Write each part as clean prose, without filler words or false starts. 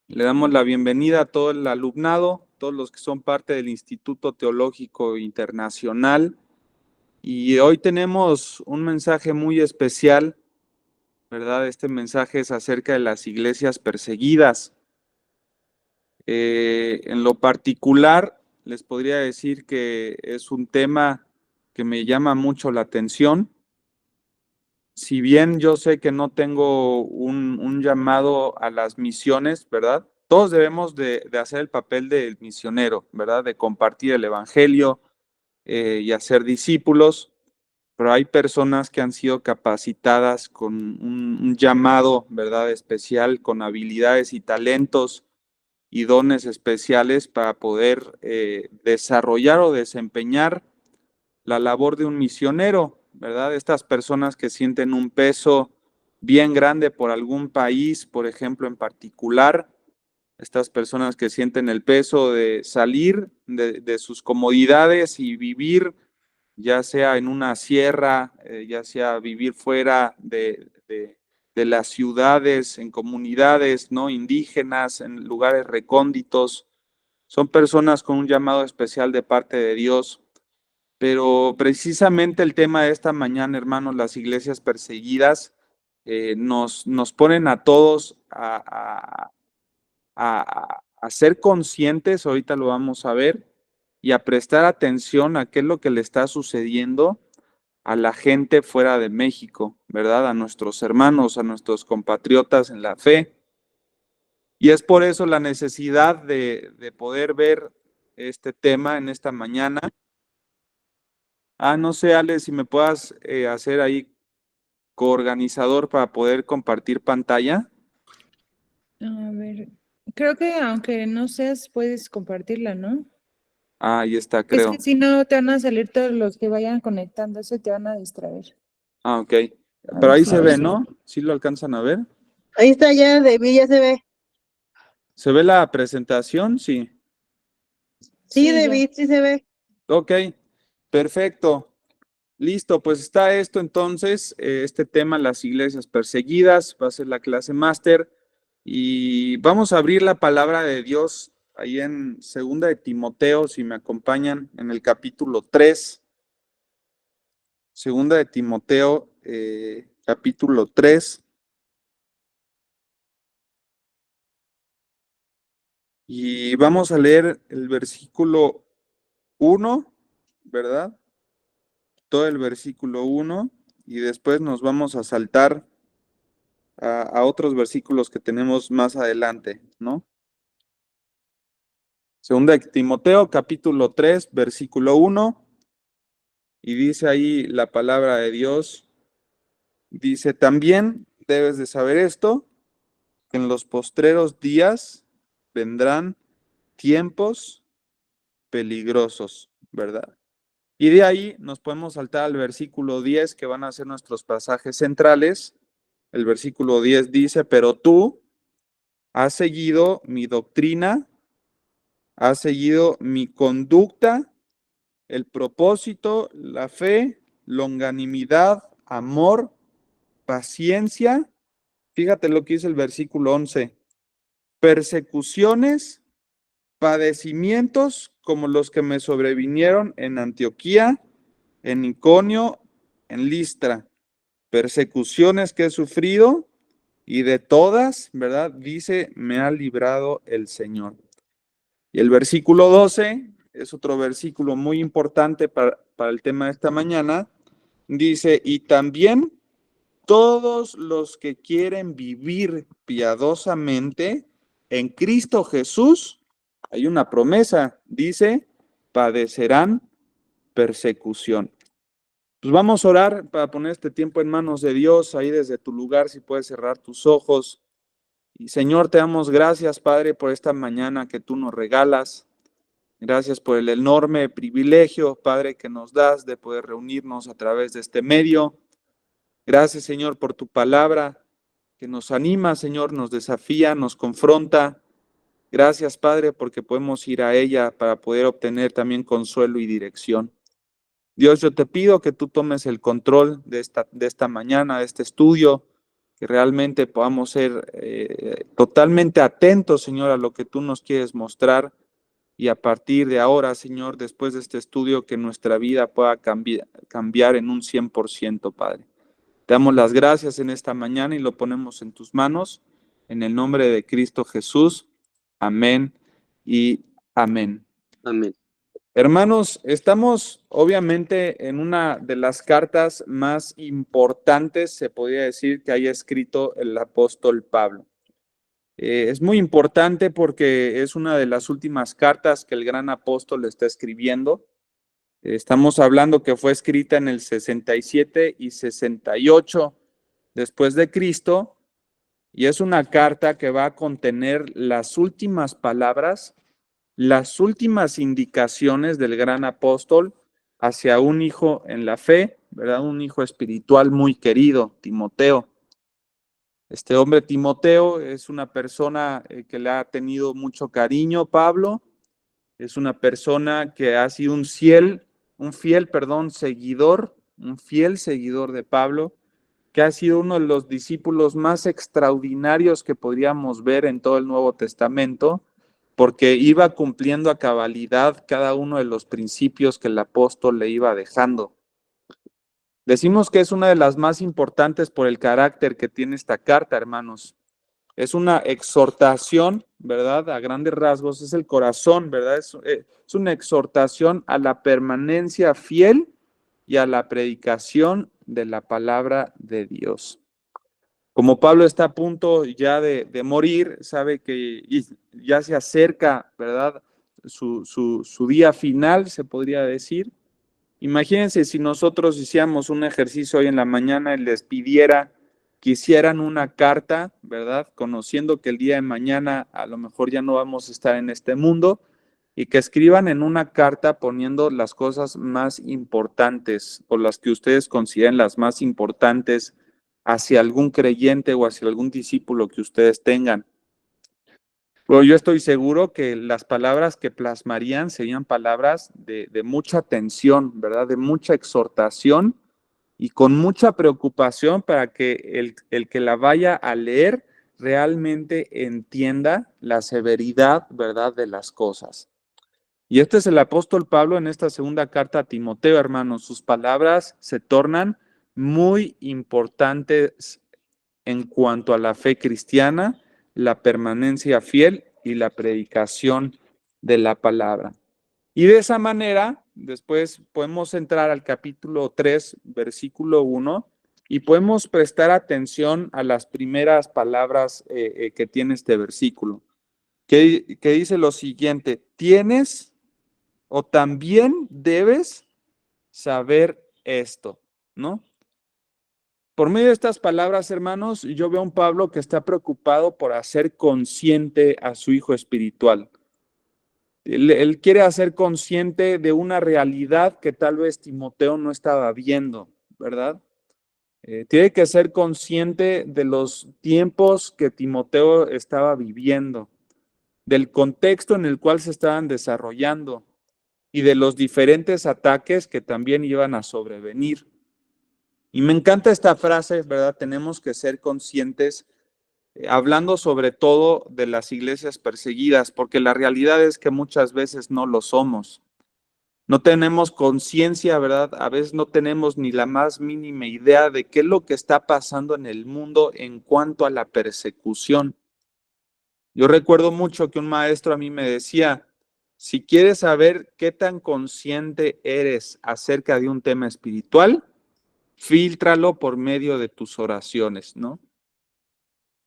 Le damos la bienvenida a todo el alumnado, todos los que son parte del Instituto Teológico Internacional. Y hoy tenemos un mensaje muy especial, ¿verdad? Este mensaje es acerca de las iglesias perseguidas. En lo particular, les podría decir que es un tema que me llama mucho la atención. Si bien yo sé que no tengo un llamado a las misiones, ¿verdad? Todos debemos de hacer el papel del misionero, ¿verdad? De compartir el evangelio y hacer discípulos, pero hay personas que han sido capacitadas con un llamado, ¿verdad? Especial, con habilidades y talentos y dones especiales para poder desarrollar o desempeñar la labor de un misionero, ¿verdad? Estas personas que sienten un peso bien grande por algún país, por ejemplo, en particular, estas personas que sienten el peso de salir de sus comodidades y vivir, ya sea en una sierra, ya sea vivir fuera de las ciudades, en comunidades no indígenas, en lugares recónditos. Son personas con un llamado especial de parte de Dios. Pero precisamente el tema de esta mañana, hermanos, las iglesias perseguidas, nos ponen a todos a ser conscientes, ahorita lo vamos a ver, y a prestar atención a qué es lo que le está sucediendo a la gente fuera de México, ¿verdad? A nuestros hermanos, a nuestros compatriotas en la fe. Y es por eso la necesidad de poder ver este tema en esta mañana. No sé, Ale, si me puedas hacer ahí coorganizador para poder compartir pantalla. A ver, creo que aunque no seas, puedes compartirla, ¿no? Ahí está, Es que creo. si no, te van a salir todos los que vayan conectándose, te van a distraer. Ok. A Pero ver ahí si se ahora ve, sí. ¿no? ¿Sí lo alcanzan a ver? Ahí está ya, David, ya se ve. ¿Se ve la presentación? Sí. Sí, Sí, ya. David, sí se ve. Ok, perfecto. Listo, pues está esto entonces, este tema, las iglesias perseguidas, va a ser la clase máster y vamos a abrir la palabra de Dios ahí en Segunda de Timoteo, si me acompañan, en el capítulo 3. Segunda de Timoteo, capítulo 3. Y vamos a leer el versículo 1, ¿verdad? Todo el versículo 1 y después nos vamos a saltar a otros versículos que tenemos más adelante, ¿no? Segunda de Timoteo, capítulo 3, versículo 1, y dice ahí la palabra de Dios, dice, también debes de saber esto, que en los postreros días vendrán tiempos peligrosos, ¿verdad? Y de ahí nos podemos saltar al versículo 10, que van a ser nuestros pasajes centrales. El versículo 10 dice, pero tú has seguido mi doctrina, has seguido mi conducta, el propósito, la fe, longanimidad, amor, paciencia. Fíjate lo que dice el versículo 11. Persecuciones, padecimientos como los que me sobrevinieron en Antioquía, en Iconio, en Listra. Persecuciones que he sufrido y de todas, ¿verdad? Dice, me ha librado el Señor. Y el versículo 12 es otro versículo muy importante para el tema de esta mañana. Dice, y también todos los que quieren vivir piadosamente en Cristo Jesús, hay una promesa, dice, padecerán persecución. Pues vamos a orar para poner este tiempo en manos de Dios, ahí desde tu lugar, si puedes cerrar tus ojos. Y Señor, te damos gracias, Padre, por esta mañana que tú nos regalas. Gracias por el enorme privilegio, Padre, que nos das de poder reunirnos a través de este medio. Gracias, Señor, por tu palabra que nos anima, Señor, nos desafía, nos confronta. Gracias, Padre, porque podemos ir a ella para poder obtener también consuelo y dirección. Dios, yo te pido que tú tomes el control de esta mañana, de este estudio. que realmente podamos ser totalmente atentos, Señor, a lo que tú nos quieres mostrar. Y a partir de ahora, Señor, después de este estudio, que nuestra vida pueda cambiar en un 100%, Padre. Te damos las gracias en esta mañana y lo ponemos en tus manos. En el nombre de Cristo Jesús. Amén y amén. Amén. Hermanos, estamos obviamente en una de las cartas más importantes, se podría decir, que haya escrito el apóstol Pablo. Es muy importante porque es una de las últimas cartas que el gran apóstol está escribiendo. Estamos hablando que fue escrita en el 67 y 68 después de Cristo, y es una carta que va a contener las últimas palabras, las últimas indicaciones del gran apóstol hacia un hijo en la fe, ¿verdad? Un hijo espiritual muy querido, Timoteo. Este hombre Timoteo es una persona que le ha tenido mucho cariño, Pablo. Es una persona que ha sido un fiel seguidor de Pablo, que ha sido uno de los discípulos más extraordinarios que podríamos ver en todo el Nuevo Testamento, porque iba cumpliendo a cabalidad cada uno de los principios que el apóstol le iba dejando. Decimos que es una de las más importantes por el carácter que tiene esta carta, hermanos. Es una exhortación, ¿verdad? A grandes rasgos, es el corazón, ¿verdad? Es una exhortación a la permanencia fiel y a la predicación de la palabra de Dios. Como Pablo está a punto ya de morir, sabe que ya se acerca, ¿verdad? Su día final, se podría decir. Imagínense si nosotros hiciéramos un ejercicio hoy en la mañana y les pidiera que hicieran una carta, ¿verdad? Conociendo que el día de mañana a lo mejor ya no vamos a estar en este mundo, y que escriban en una carta poniendo las cosas más importantes o las que ustedes consideren las más importantes hacia algún creyente o hacia algún discípulo que ustedes tengan. Pero yo estoy seguro que las palabras que plasmarían serían palabras de mucha atención, ¿verdad? De mucha exhortación y con mucha preocupación para que el que la vaya a leer realmente entienda la severidad, ¿verdad?, de las cosas. Y este es el apóstol Pablo en esta segunda carta a Timoteo, hermanos. Sus palabras se tornan muy importantes en cuanto a la fe cristiana, la permanencia fiel y la predicación de la palabra. Y de esa manera, después podemos entrar al capítulo 3, versículo 1, y podemos prestar atención a las primeras palabras que tiene este versículo, que dice lo siguiente: tienes o también debes saber esto, ¿no? Por medio de estas palabras, hermanos, yo veo a un Pablo que está preocupado por hacer consciente a su hijo espiritual. Él quiere hacer consciente de una realidad que tal vez Timoteo no estaba viendo, ¿verdad? Tiene que ser consciente de los tiempos que Timoteo estaba viviendo, del contexto en el cual se estaban desarrollando y de los diferentes ataques que también iban a sobrevenir. Y me encanta esta frase, ¿verdad? Tenemos que ser conscientes, hablando sobre todo de las iglesias perseguidas, porque la realidad es que muchas veces no lo somos. No tenemos conciencia, ¿verdad? A veces no tenemos ni la más mínima idea de qué es lo que está pasando en el mundo en cuanto a la persecución. Yo recuerdo mucho que un maestro a mí me decía: si quieres saber qué tan consciente eres acerca de un tema espiritual, fíltralo por medio de tus oraciones, ¿no?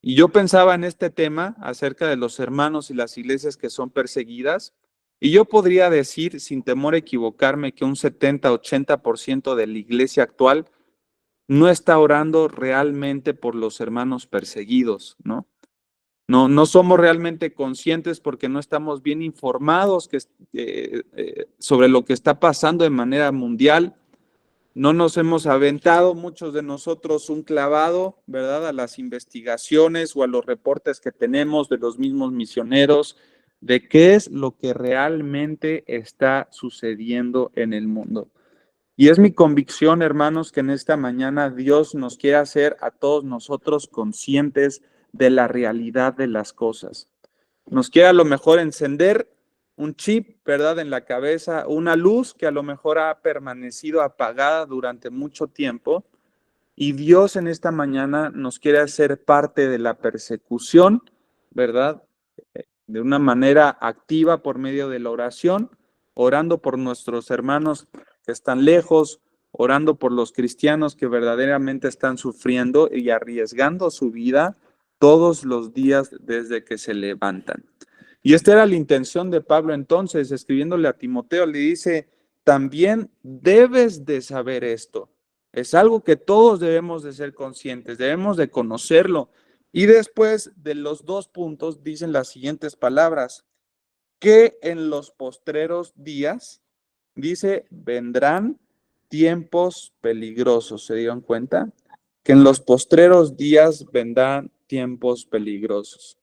Y yo pensaba en este tema acerca de los hermanos y las iglesias que son perseguidas, y yo podría decir, sin temor a equivocarme, que un 70-80% de la iglesia actual no está orando realmente por los hermanos perseguidos, ¿no? No somos realmente conscientes porque no estamos bien informados sobre lo que está pasando de manera mundial. No nos hemos aventado, muchos de nosotros, un clavado, ¿verdad?, a las investigaciones o a los reportes que tenemos de los mismos misioneros, de qué es lo que realmente está sucediendo en el mundo. Y es mi convicción, hermanos, que en esta mañana Dios nos quiere hacer a todos nosotros conscientes de la realidad de las cosas. Nos quiere a lo mejor encender un chip, ¿verdad?, en la cabeza, una luz que a lo mejor ha permanecido apagada durante mucho tiempo. Y Dios en esta mañana nos quiere hacer parte de la persecución, ¿verdad? De una manera activa por medio de la oración, orando por nuestros hermanos que están lejos, orando por los cristianos que verdaderamente están sufriendo y arriesgando su vida todos los días desde que se levantan. Y esta era la intención de Pablo entonces, escribiéndole a Timoteo, le dice, también debes de saber esto. Es algo que todos debemos de ser conscientes, debemos de conocerlo. Y después de los 2 puntos dicen las siguientes palabras, que en los postreros días, dice, vendrán tiempos peligrosos. ¿Se dieron cuenta? Que en los postreros días vendrán tiempos peligrosos.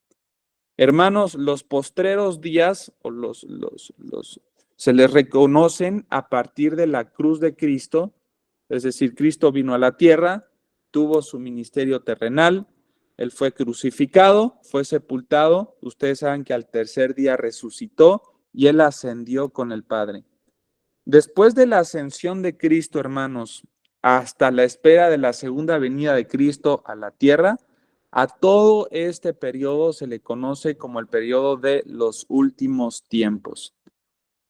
Hermanos, los postreros días o se les reconocen a partir de la cruz de Cristo, es decir, Cristo vino a la tierra, tuvo su ministerio terrenal, Él fue crucificado, fue sepultado, ustedes saben que al tercer día resucitó y Él ascendió con el Padre. Después de la ascensión de Cristo, hermanos, hasta la espera de la segunda venida de Cristo a la tierra, a todo este periodo se le conoce como el periodo de los últimos tiempos,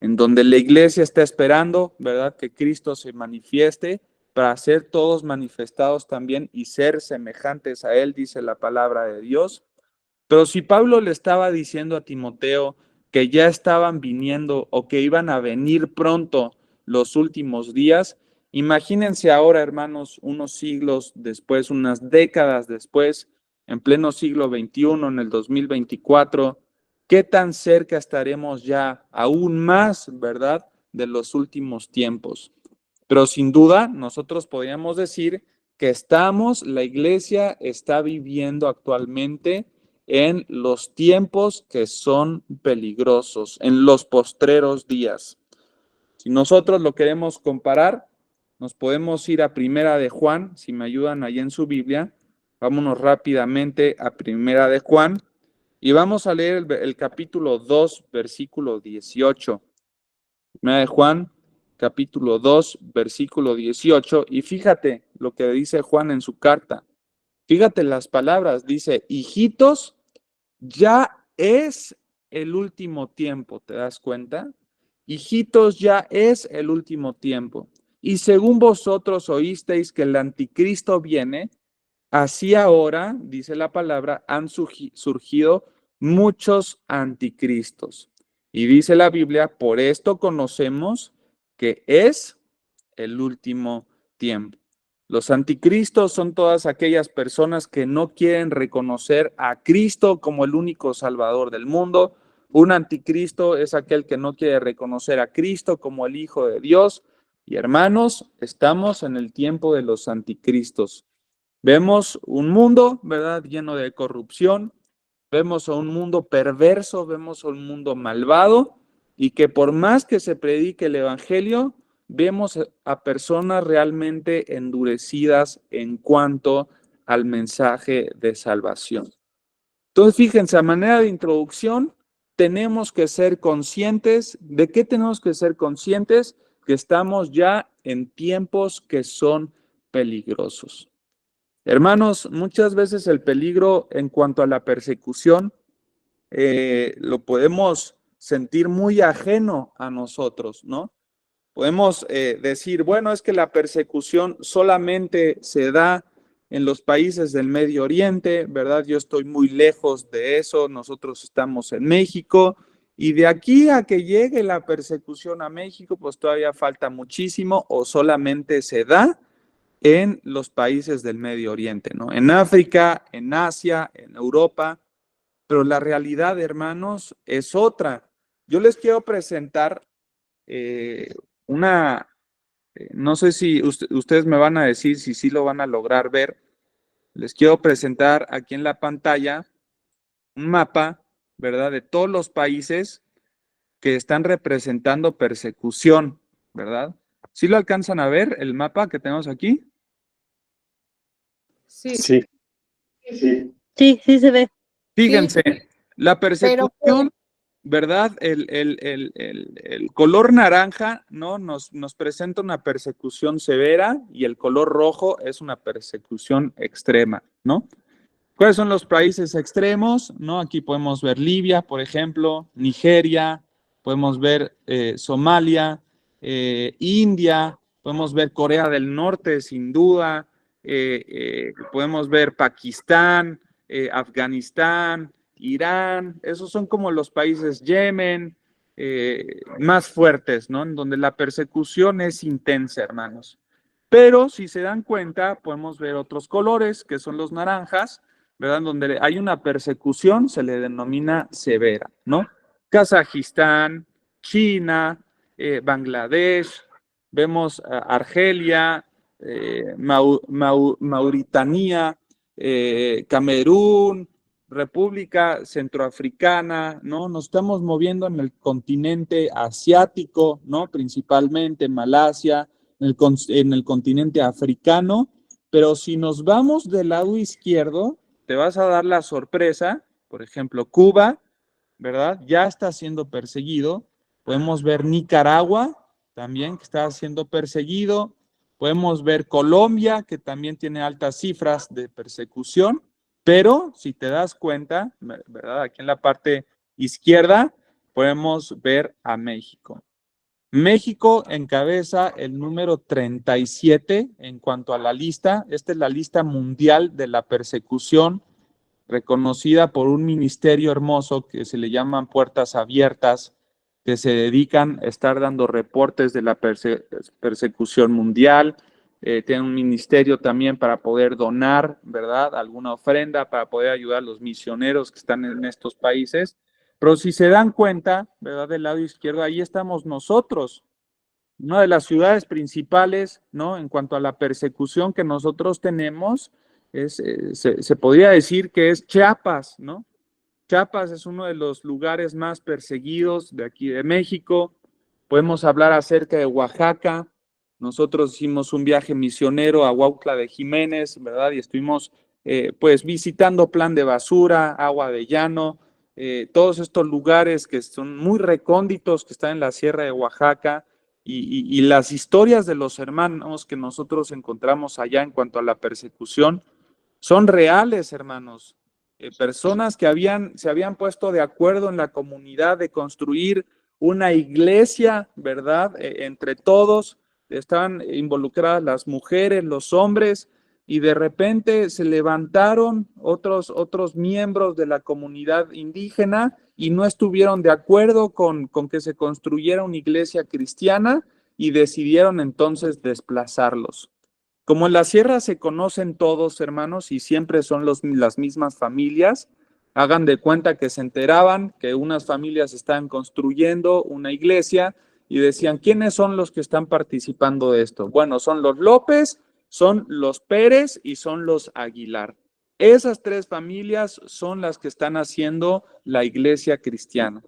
en donde la iglesia está esperando, ¿verdad?, que Cristo se manifieste para ser todos manifestados también y ser semejantes a Él, dice la palabra de Dios. Pero si Pablo le estaba diciendo a Timoteo que ya estaban viniendo o que iban a venir pronto los últimos días, imagínense ahora, hermanos, unos siglos después, unas décadas después, en pleno siglo XXI, en el 2024, ¿qué tan cerca estaremos ya aún más, verdad, de los últimos tiempos? Pero sin duda, nosotros podríamos decir que la iglesia está viviendo actualmente en los tiempos que son peligrosos, en los postreros días. Si nosotros lo queremos comparar, nos podemos ir a Primera de Juan, si me ayudan ahí en su Biblia, vámonos rápidamente a Primera de Juan y vamos a leer el capítulo 2, versículo 18. Primera de Juan, capítulo 2, versículo 18, y fíjate lo que dice Juan en su carta. Fíjate las palabras, dice, hijitos, ya es el último tiempo, ¿te das cuenta? Hijitos, ya es el último tiempo. Y según vosotros oísteis que el anticristo viene, así ahora, dice la palabra, han surgido muchos anticristos. Y dice la Biblia, por esto conocemos que es el último tiempo. Los anticristos son todas aquellas personas que no quieren reconocer a Cristo como el único Salvador del mundo. Un anticristo es aquel que no quiere reconocer a Cristo como el Hijo de Dios. Y hermanos, estamos en el tiempo de los anticristos. Vemos un mundo, ¿verdad?, lleno de corrupción. Vemos a un mundo perverso, vemos a un mundo malvado y que por más que se predique el evangelio, vemos a personas realmente endurecidas en cuanto al mensaje de salvación. Entonces, fíjense, a manera de introducción, tenemos que ser conscientes. ¿De qué tenemos que ser conscientes? Que estamos ya en tiempos que son peligrosos. Hermanos, muchas veces el peligro en cuanto a la persecución lo podemos sentir muy ajeno a nosotros, ¿no? Podemos decir, bueno, es que la persecución solamente se da en los países del Medio Oriente, ¿verdad? Yo estoy muy lejos de eso, nosotros estamos en México y de aquí a que llegue la persecución a México, pues todavía falta muchísimo o solamente se da en los países del Medio Oriente, ¿no? En África, en Asia, en Europa, pero la realidad, hermanos, es otra. Yo les quiero presentar no sé si ustedes me van a decir si sí lo van a lograr ver. Les quiero presentar aquí en la pantalla un mapa, ¿verdad?, de todos los países que están representando persecución, ¿verdad? ¿Sí lo alcanzan a ver el mapa que tenemos aquí? Sí, Sí. Sí, sí se ve. Fíjense, la pero persecución, ¿verdad? El color naranja, ¿no? Nos presenta una persecución severa y el color rojo es una persecución extrema, ¿no? ¿Cuáles son los países extremos? ¿No? Aquí podemos ver Libia, por ejemplo, Nigeria, podemos ver Somalia, India, podemos ver Corea del Norte, sin duda, podemos ver Pakistán, Afganistán, Irán, esos son como los países Yemen, más fuertes, ¿no? En donde la persecución es intensa, hermanos. Pero si se dan cuenta, podemos ver otros colores, que son los naranjas, ¿verdad? Donde hay una persecución, se le denomina severa, ¿no? Kazajistán, China, Bangladesh, vemos Argelia, Mauritania, Camerún, República Centroafricana, ¿no? Nos estamos moviendo en el continente asiático, ¿no? Principalmente Malasia, en el continente africano, pero si nos vamos del lado izquierdo, te vas a dar la sorpresa, por ejemplo, Cuba, ¿verdad? Ya está siendo perseguido. Podemos ver Nicaragua también, que está siendo perseguido. Podemos ver Colombia, que también tiene altas cifras de persecución. Pero si te das cuenta, ¿verdad? Aquí en la parte izquierda podemos ver a México. México encabeza el número 37 en cuanto a la lista. Esta es la lista mundial de la persecución, reconocida por un ministerio hermoso que se le llaman Puertas Abiertas, que se dedican a estar dando reportes de la persecución mundial. Tienen un ministerio también para poder donar, ¿verdad? Alguna ofrenda para poder ayudar a los misioneros que están en estos países. Pero si se dan cuenta, ¿verdad? Del lado izquierdo, ahí estamos nosotros. Una de las ciudades principales, ¿no? En cuanto a la persecución que nosotros tenemos, se podría decir que es Chiapas, ¿no? Chiapas es uno de los lugares más perseguidos de aquí de México. Podemos hablar acerca de Oaxaca. Nosotros hicimos un viaje misionero a Huautla de Jiménez, ¿verdad? Y estuvimos pues visitando Plan de Basura, Agua de Llano, todos estos lugares que son muy recónditos, que están en la Sierra de Oaxaca, y las historias de los hermanos que nosotros encontramos allá en cuanto a la persecución son reales, hermanos. Personas que se habían puesto de acuerdo en la comunidad de construir una iglesia, ¿verdad? Entre todos, estaban involucradas las mujeres, los hombres, y de repente se levantaron otros miembros de la comunidad indígena y no estuvieron de acuerdo con que se construyera una iglesia cristiana y decidieron entonces desplazarlos. Como en la sierra se conocen todos, hermanos, y siempre son las mismas familias, hagan de cuenta que se enteraban que unas familias estaban construyendo una iglesia y decían, ¿quiénes son los que están participando de esto? Bueno, son los López, son los Pérez y son los Aguilar. Esas tres familias son las que están haciendo la iglesia cristiana.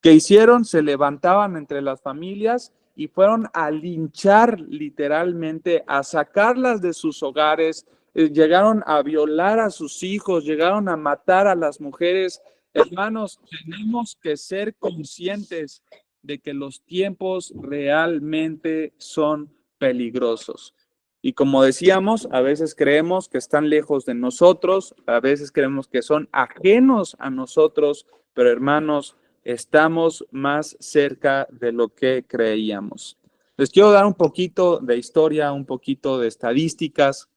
¿Qué hicieron? Se levantaban entre las familias y fueron a linchar literalmente, a sacarlas de sus hogares, llegaron a violar a sus hijos, llegaron a matar a las mujeres. Hermanos, tenemos que ser conscientes de que los tiempos realmente son peligrosos. Y como decíamos, a veces creemos que están lejos de nosotros, a veces creemos que son ajenos a nosotros, pero hermanos, estamos más cerca de lo que creíamos. Les quiero dar un poquito de historia, un poquito de estadísticas,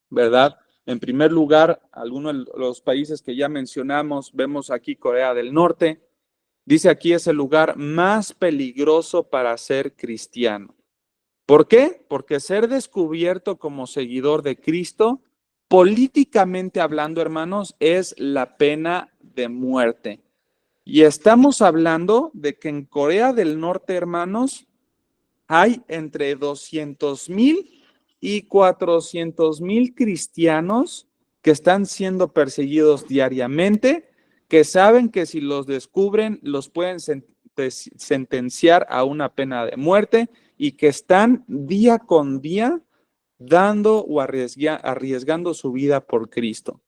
¿verdad? En primer lugar, algunos de los países que ya mencionamos, vemos aquí Corea del Norte. Dice aquí es el lugar más peligroso para ser cristiano. ¿Por qué? Porque ser descubierto como seguidor de Cristo, políticamente hablando, hermanos, es la pena de muerte. Y estamos hablando de que en Corea del Norte, hermanos, hay entre 200,000 y 400,000 cristianos que están siendo perseguidos diariamente, que saben que si los descubren, los pueden sentenciar a una pena de muerte y que están día con día dando o arriesgando su vida por Cristo.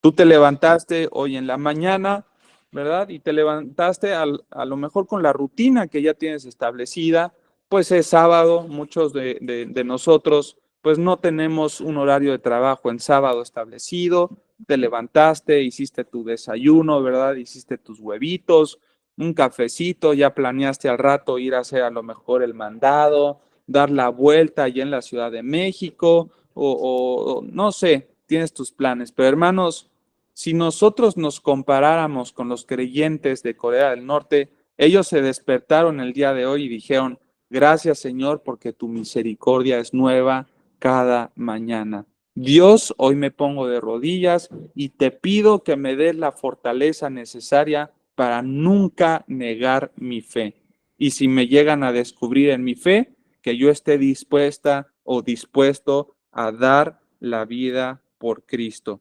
Tú te levantaste hoy en la mañana, ¿verdad? Y te levantaste a lo mejor con la rutina que ya tienes establecida, pues es sábado, muchos de nosotros pues no tenemos un horario de trabajo en sábado establecido, te levantaste, hiciste tu desayuno, ¿verdad? Hiciste tus huevitos, un cafecito, ya planeaste al rato ir a hacer a lo mejor el mandado, dar la vuelta allá en la Ciudad de México, o no sé, tienes tus planes. Pero hermanos, si nosotros nos comparáramos con los creyentes de Corea del Norte, ellos se despertaron el día de hoy y dijeron, gracias Señor, porque tu misericordia es nueva cada mañana. Dios, hoy me pongo de rodillas y te pido que me des la fortaleza necesaria para nunca negar mi fe. Y si me llegan a descubrir en mi fe, que yo esté dispuesta o dispuesto a dar la vida por Cristo.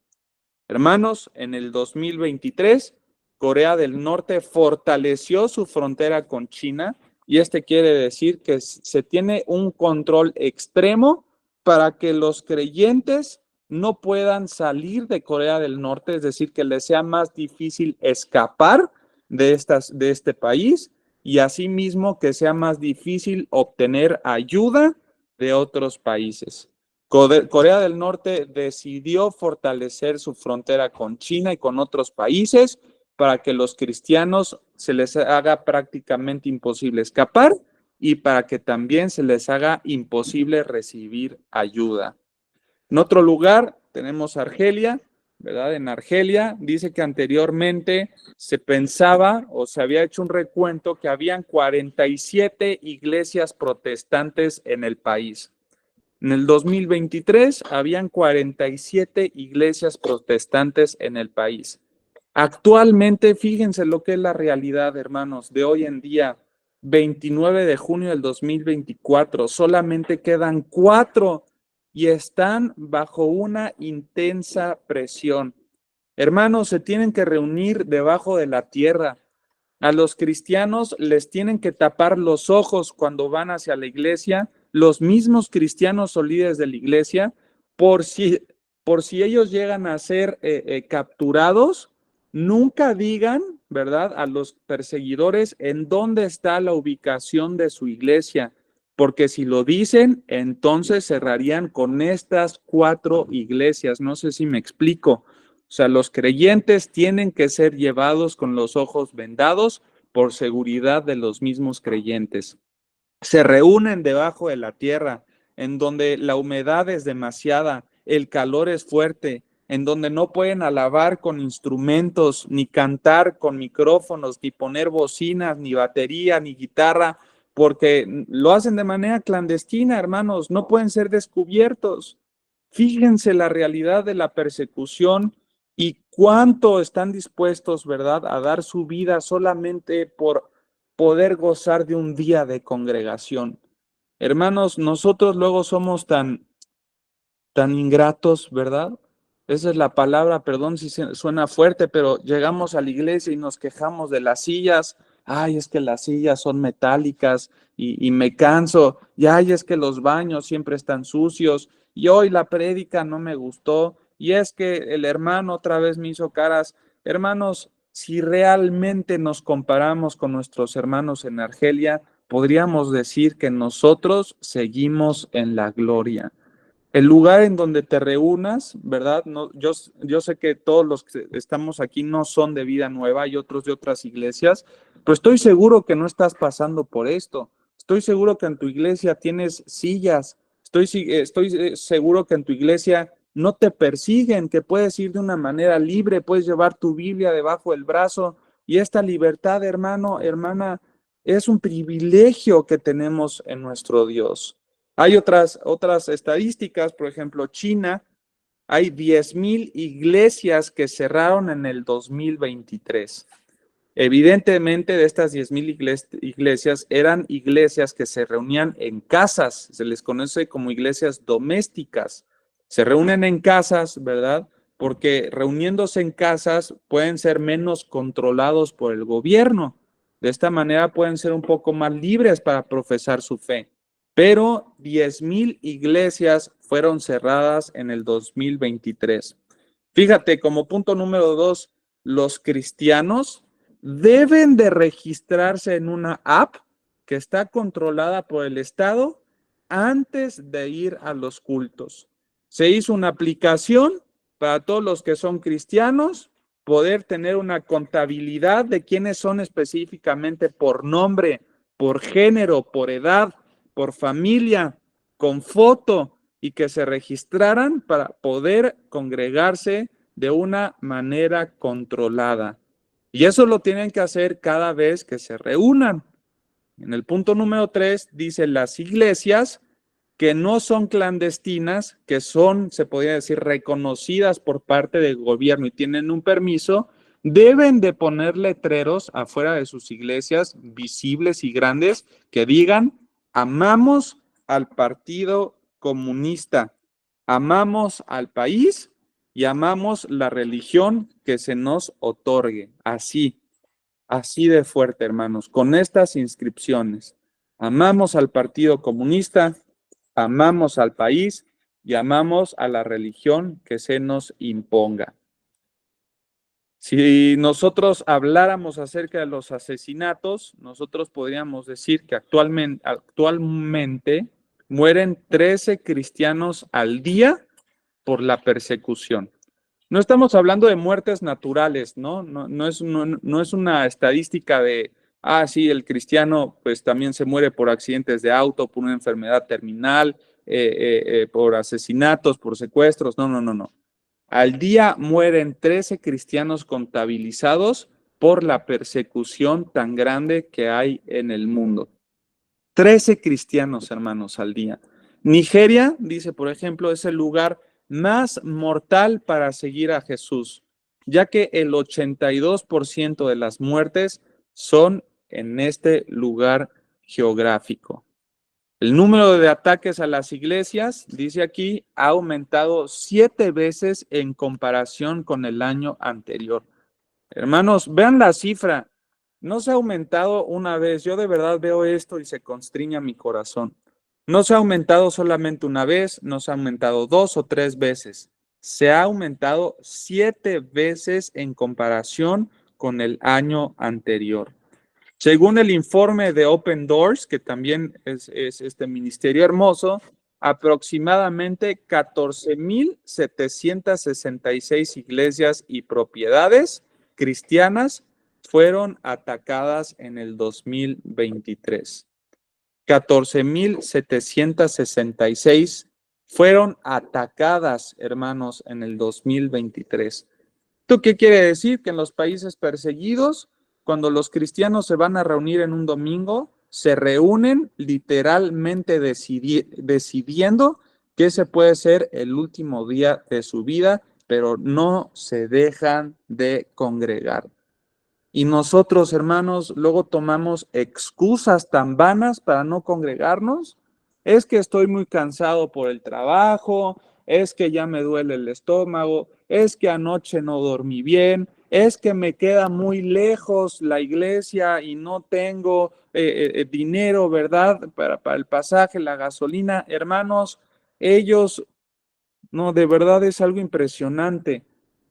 Hermanos, en el 2023, Corea del Norte fortaleció su frontera con China y quiere decir que se tiene un control extremo para que los creyentes no puedan salir de Corea del Norte, es decir, que les sea más difícil escapar de este país y asimismo que sea más difícil obtener ayuda de otros países. Corea del Norte decidió fortalecer su frontera con China y con otros países para que los cristianos se les haga prácticamente imposible escapar y para que también se les haga imposible recibir ayuda. En otro lugar tenemos Argelia, ¿verdad? En Argelia dice que anteriormente se pensaba o se había hecho un recuento que habían 47 iglesias protestantes en el país. En el 2023 habían 47 iglesias protestantes en el país. Actualmente, fíjense lo que es la realidad, hermanos, de hoy en día, 29 de junio del 2024, solamente quedan 4 y están bajo una intensa presión. Hermanos, se tienen que reunir debajo de la tierra. A los cristianos les tienen que tapar los ojos cuando van hacia la iglesia, los mismos cristianos o líderes de la iglesia, por si ellos llegan a ser capturados, nunca digan, ¿verdad?, a los perseguidores en dónde está la ubicación de su iglesia, porque si lo dicen, entonces cerrarían con estas 4 iglesias. No sé si me explico. O sea, los creyentes tienen que ser llevados con los ojos vendados por seguridad de los mismos creyentes. Se reúnen debajo de la tierra, en donde la humedad es demasiada, el calor es fuerte, en donde no pueden alabar con instrumentos, ni cantar con micrófonos, ni poner bocinas, ni batería, ni guitarra, porque lo hacen de manera clandestina, hermanos, no pueden ser descubiertos. Fíjense la realidad de la persecución y cuánto están dispuestos, ¿verdad?, a dar su vida solamente por poder gozar de un día de congregación. Hermanos, nosotros luego somos tan ingratos, ¿verdad? Esa es la palabra, perdón si suena fuerte, pero llegamos a la iglesia y nos quejamos de las sillas. Ay, es que las sillas son metálicas y me canso. Y ay, es que los baños siempre están sucios. Y hoy la prédica no me gustó. Y es que el hermano otra vez me hizo caras. Hermanos, si realmente nos comparamos con nuestros hermanos en Argelia, podríamos decir que nosotros seguimos en la gloria. El lugar en donde te reúnas, ¿verdad? No, yo sé que todos los que estamos aquí no son de Vida Nueva, hay otros de otras iglesias, pero estoy seguro que no estás pasando por esto. Estoy seguro que en tu iglesia tienes sillas. Estoy seguro que en tu iglesia no te persiguen, que puedes ir de una manera libre, puedes llevar tu Biblia debajo del brazo. Y esta libertad, hermano, hermana, es un privilegio que tenemos en nuestro Dios. Hay otras estadísticas, por ejemplo, China, hay 10,000 iglesias que cerraron en el 2023. Evidentemente, de estas 10,000 iglesias eran iglesias que se reunían en casas, se les conoce como iglesias domésticas. Se reúnen en casas, ¿verdad? Porque reuniéndose en casas pueden ser menos controlados por el gobierno. De esta manera pueden ser un poco más libres para profesar su fe. pero 10,000 iglesias fueron cerradas en el 2023. Fíjate, como punto número 2, los cristianos deben de registrarse en una app que está controlada por el Estado antes de ir a los cultos. Se hizo una aplicación para todos los que son cristianos, poder tener una contabilidad de quiénes son específicamente por nombre, por género, por edad, por familia, con foto, y que se registraran para poder congregarse de una manera controlada. Y eso lo tienen que hacer cada vez que se reúnan. En el punto número 3 dice las iglesias que no son clandestinas, que son, se podría decir, reconocidas por parte del gobierno y tienen un permiso, deben de poner letreros afuera de sus iglesias, visibles y grandes, que digan: amamos al Partido Comunista, amamos al país y amamos la religión que se nos otorgue. Así de fuerte, hermanos, con estas inscripciones. Amamos al Partido Comunista, amamos al país y amamos a la religión que se nos imponga. Si nosotros habláramos acerca de los asesinatos, nosotros podríamos decir que actualmente mueren 13 cristianos al día por la persecución. No estamos hablando de muertes naturales, ¿no? No es una estadística de, sí, el cristiano pues también se muere por accidentes de auto, por una enfermedad terminal, por asesinatos, por secuestros. No. Al día mueren 13 cristianos contabilizados por la persecución tan grande que hay en el mundo. 13 cristianos, hermanos, al día. Nigeria, dice, por ejemplo, es el lugar más mortal para seguir a Jesús, ya que el 82% de las muertes son en este lugar geográfico. El número de ataques a las iglesias, dice aquí, ha aumentado 7 veces en comparación con el año anterior. Hermanos, vean la cifra. No se ha aumentado una vez. Yo de verdad veo esto y se constriña mi corazón. No se ha aumentado solamente una vez, no se ha aumentado 2 o 3 veces. Se ha aumentado 7 veces en comparación con el año anterior. Según el informe de Open Doors, que también es este ministerio hermoso, aproximadamente 14,766 iglesias y propiedades cristianas fueron atacadas en el 2023. 14,766 fueron atacadas, hermanos, en el 2023. ¿Esto qué quiere decir? Que en los países perseguidos, cuando los cristianos se van a reunir en un domingo, se reúnen literalmente decidiendo que ese puede ser el último día de su vida, pero no se dejan de congregar. Y nosotros, hermanos, luego tomamos excusas tan vanas para no congregarnos. Es que estoy muy cansado por el trabajo, es que ya me duele el estómago, es que anoche no dormí bien, es que me queda muy lejos la iglesia y no tengo dinero, ¿verdad? Para el pasaje, la gasolina. Hermanos, ellos, no, de verdad es algo impresionante.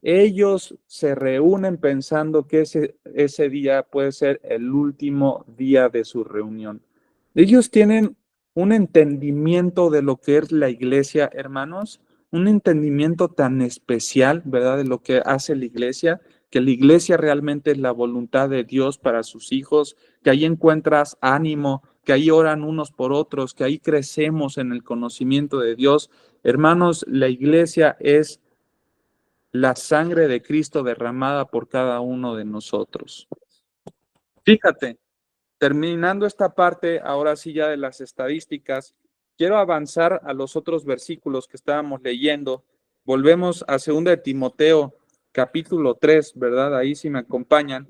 Ellos se reúnen pensando que ese día puede ser el último día de su reunión. Ellos tienen un entendimiento de lo que es la iglesia, hermanos, un entendimiento tan especial, ¿verdad?, de lo que hace la iglesia, que la iglesia realmente es la voluntad de Dios para sus hijos, que ahí encuentras ánimo, que ahí oran unos por otros, que ahí crecemos en el conocimiento de Dios. Hermanos, la iglesia es la sangre de Cristo derramada por cada uno de nosotros. Fíjate, terminando esta parte, ahora sí ya de las estadísticas, quiero avanzar a los otros versículos que estábamos leyendo. Volvemos a 2 de Timoteo, capítulo 3, ¿verdad? Ahí sí me acompañan.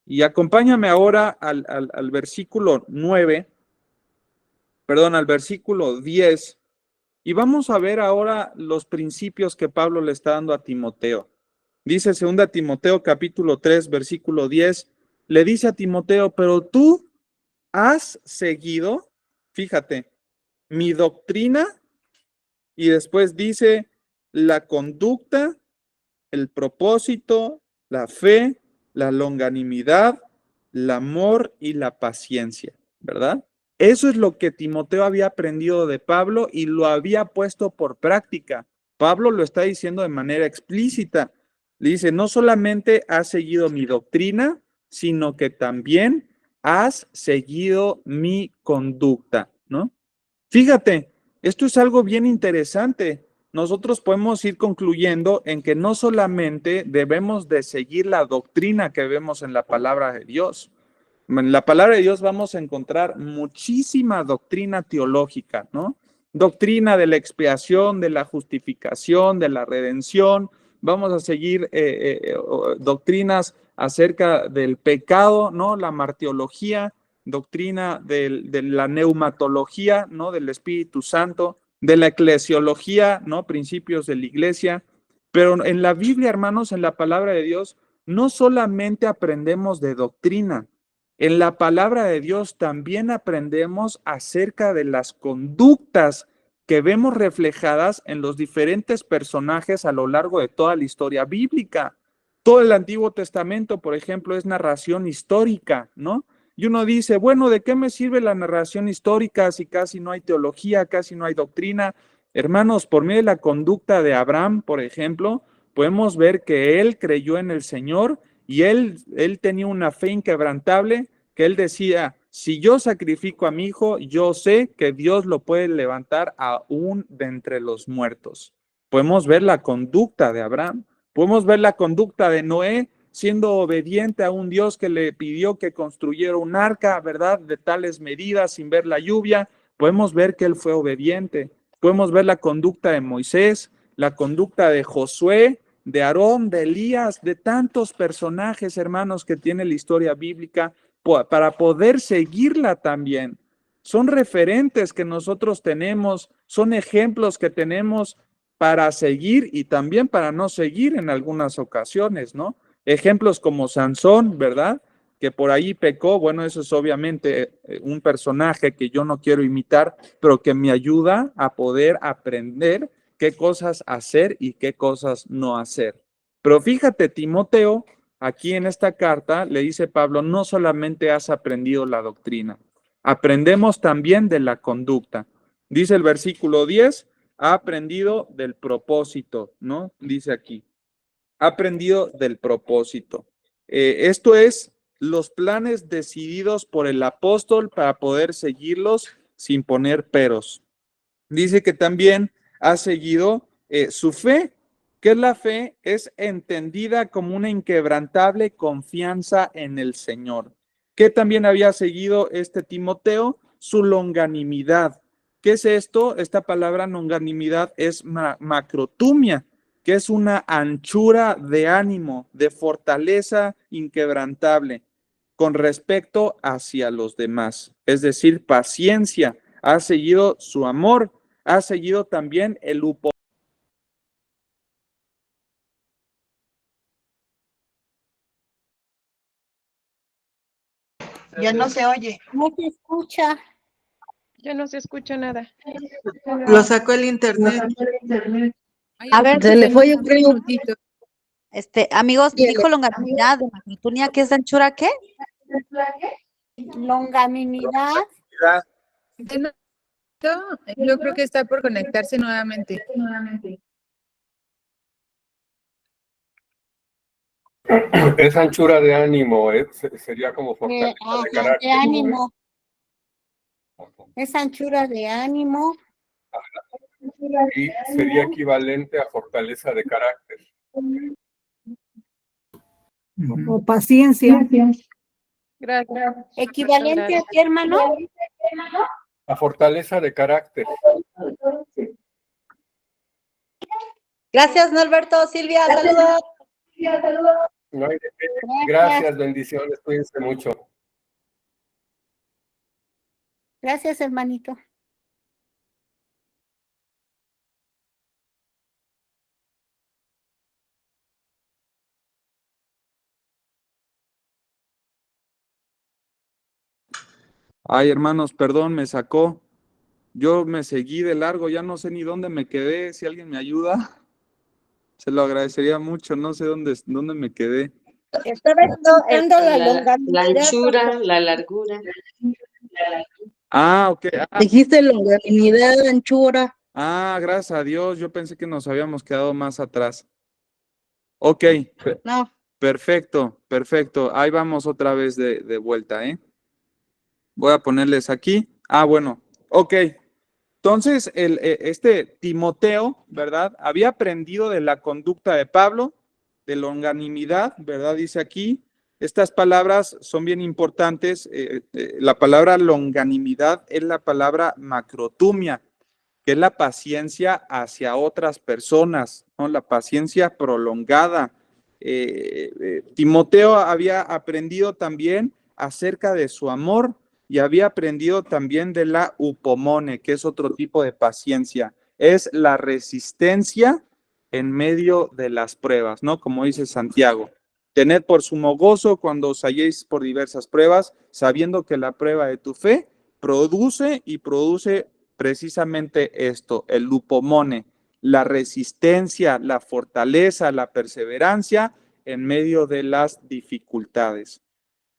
Y acompáñame ahora al versículo 9, perdón, al versículo 10. Y vamos a ver ahora los principios que Pablo le está dando a Timoteo. Dice 2 Timoteo capítulo 3, versículo 10, le dice a Timoteo, pero tú has seguido, fíjate, mi doctrina, y después dice la conducta, el propósito, la fe, la longanimidad, el amor y la paciencia, ¿verdad? Eso es lo que Timoteo había aprendido de Pablo y lo había puesto por práctica. Pablo lo está diciendo de manera explícita. Le dice, no solamente has seguido mi doctrina, sino que también has seguido mi conducta, ¿no? Fíjate, esto es algo bien interesante. Nosotros podemos ir concluyendo en que no solamente debemos de seguir la doctrina que vemos en la palabra de Dios. En la palabra de Dios vamos a encontrar muchísima doctrina teológica, ¿no? Doctrina de la expiación, de la justificación, de la redención. Vamos a seguir doctrinas acerca del pecado, ¿no? La martiología, doctrina de la neumatología, ¿no? Del Espíritu Santo, de la eclesiología, ¿no? Principios de la iglesia. Pero en la Biblia, hermanos, en la palabra de Dios, no solamente aprendemos de doctrina, en la palabra de Dios también aprendemos acerca de las conductas que vemos reflejadas en los diferentes personajes a lo largo de toda la historia bíblica. Todo el Antiguo Testamento, por ejemplo, es narración histórica, ¿no? Y uno dice, bueno, ¿de qué me sirve la narración histórica si casi no hay teología, casi no hay doctrina? Hermanos, por medio de la conducta de Abraham, por ejemplo, podemos ver que él creyó en el Señor y él tenía una fe inquebrantable que él decía, si yo sacrifico a mi hijo, yo sé que Dios lo puede levantar aún de entre los muertos. Podemos ver la conducta de Abraham, podemos ver la conducta de Noé siendo obediente a un Dios que le pidió que construyera un arca, ¿verdad? De tales medidas sin ver la lluvia. Podemos ver que él fue obediente. Podemos ver la conducta de Moisés, la conducta de Josué, de Aarón, de Elías, de tantos personajes, hermanos, que tiene la historia bíblica para poder seguirla también. Son referentes que nosotros tenemos, son ejemplos que tenemos para seguir y también para no seguir en algunas ocasiones, ¿no? Ejemplos como Sansón, ¿verdad? Que por ahí pecó, bueno, eso es obviamente un personaje que yo no quiero imitar, pero que me ayuda a poder aprender qué cosas hacer y qué cosas no hacer. Pero fíjate, Timoteo, aquí en esta carta le dice Pablo, no solamente has aprendido la doctrina, aprendemos también de la conducta. Dice el versículo 10, ha aprendido del propósito, ¿no? Dice aquí, ha aprendido del propósito. Esto es los planes decididos por el apóstol para poder seguirlos sin poner peros. Dice que también ha seguido su fe. ¿Qué es la fe? Es entendida como una inquebrantable confianza en el Señor. ¿Qué también había seguido este Timoteo? Su longanimidad. ¿Qué es esto? Esta palabra longanimidad es macrotumia, que es una anchura de ánimo, de fortaleza inquebrantable con respecto hacia los demás, es decir, paciencia, ha seguido su amor, ha seguido también el upo. Ya no se oye. No se escucha. Ya no se escucha nada. Lo sacó el internet. A ver, Se le fue un minutito. amigos, dijo longanimidad de magnitunia, ¿qué es de anchura qué? Longanimidad. Yo creo que está por conectarse nuevamente. Es anchura de ánimo, sería como fortaleza de carácter. De ánimo. Es anchura de ánimo. Y sería equivalente a fortaleza de carácter. O paciencia. Gracias. ¿Equivalente a qué, hermano? A fortaleza de carácter. Gracias, Norberto. Silvia, saludos. No hay de qué. Gracias, bendiciones, cuídense mucho. Gracias, hermanito. Ay, hermanos, perdón, me sacó. Yo me seguí de largo, ya no sé ni dónde me quedé. Si alguien me ayuda, se lo agradecería mucho. No sé dónde me quedé. Estaba explicando la La longanimidad. anchura, la largura. Ah, ok. Dijiste longanimidad, anchura. Gracias a Dios. Yo pensé que nos habíamos quedado más atrás. Ok, No, perfecto. Ahí vamos otra vez de vuelta, ¿eh? Voy a ponerles aquí. Bueno, ok. Entonces, este Timoteo, ¿verdad? Había aprendido de la conducta de Pablo, de longanimidad, ¿verdad? Dice aquí, estas palabras son bien importantes. La palabra longanimidad es la palabra macrotumia, que es la paciencia hacia otras personas, ¿no? La paciencia prolongada. Timoteo había aprendido también acerca de su amor y había aprendido también de la upomone, que es otro tipo de paciencia. Es la resistencia en medio de las pruebas, ¿no? Como dice Santiago. Tened por sumo gozo cuando os halléis por diversas pruebas, sabiendo que la prueba de tu fe produce precisamente esto, el upomone, la resistencia, la fortaleza, la perseverancia en medio de las dificultades.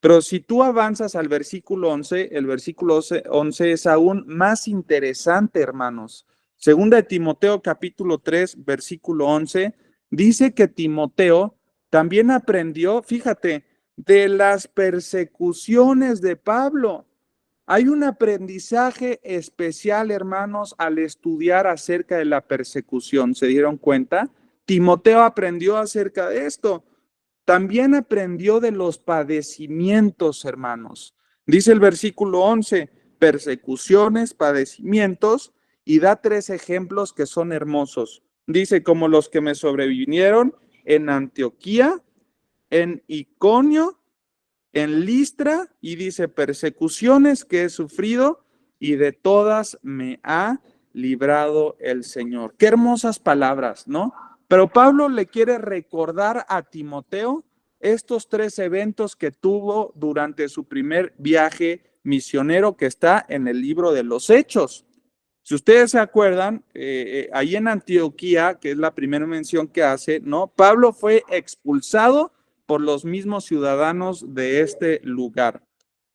Pero si tú avanzas al versículo 11, el versículo 11 es aún más interesante, hermanos. Segunda de Timoteo capítulo 3, versículo 11, dice que Timoteo también aprendió, fíjate, de las persecuciones de Pablo. Hay un aprendizaje especial, hermanos, al estudiar acerca de la persecución. ¿Se dieron cuenta? Timoteo aprendió acerca de esto. También aprendió de los padecimientos, hermanos. Dice el versículo 11, persecuciones, padecimientos, y da 3 ejemplos que son hermosos. Dice, como los que me sobrevinieron en Antioquía, en Iconio, en Listra, y dice, persecuciones que he sufrido, y de todas me ha librado el Señor. Qué hermosas palabras, ¿no? Pero Pablo le quiere recordar a Timoteo estos 3 eventos que tuvo durante su primer viaje misionero, que está en el libro de los Hechos. Si ustedes se acuerdan, ahí en Antioquía, que es la primera mención que hace, ¿no? Pablo fue expulsado por los mismos ciudadanos de este lugar.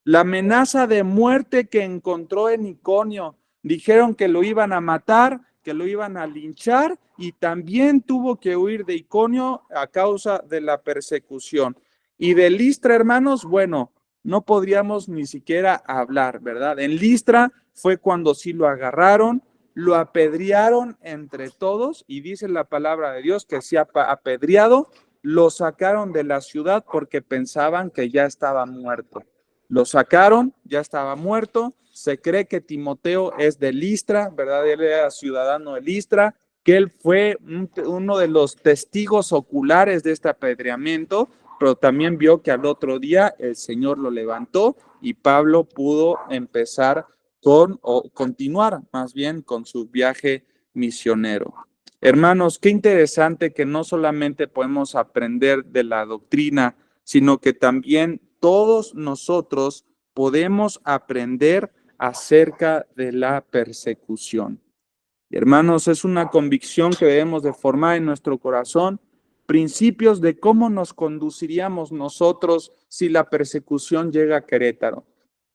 La amenaza de muerte que encontró en Iconio, dijeron que lo iban a matar, que lo iban a linchar, y también tuvo que huir de Iconio a causa de la persecución. Y de Listra, hermanos, bueno, no podríamos ni siquiera hablar, ¿verdad? En Listra fue cuando sí lo agarraron, lo apedrearon entre todos, y dice la palabra de Dios que se ha apedreado, lo sacaron de la ciudad porque pensaban que ya estaba muerto. Lo sacaron, ya estaba muerto. Se cree que Timoteo es de Listra, ¿verdad? Él era ciudadano de Listra, que él fue uno de los testigos oculares de este apedreamiento, pero también vio que al otro día el Señor lo levantó y Pablo pudo empezar o continuar más bien con su viaje misionero. Hermanos, qué interesante que no solamente podemos aprender de la doctrina, sino que también todos nosotros podemos aprender acerca de la persecución. Hermanos, es una convicción que debemos de formar en nuestro corazón, principios de cómo nos conduciríamos nosotros si la persecución llega a Querétaro.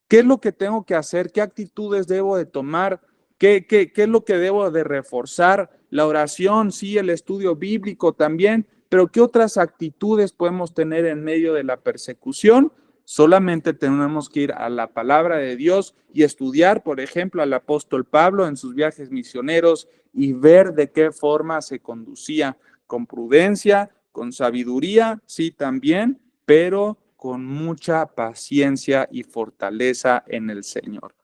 ¿Qué es lo que tengo que hacer? ¿Qué actitudes debo de tomar? ¿Qué es lo que debo de reforzar? La oración, sí, el estudio bíblico también, pero ¿qué otras actitudes podemos tener en medio de la persecución? Solamente tenemos que ir a la palabra de Dios y estudiar, por ejemplo, al apóstol Pablo en sus viajes misioneros y ver de qué forma se conducía, con prudencia, con sabiduría, sí, también, pero con mucha paciencia y fortaleza en el Señor.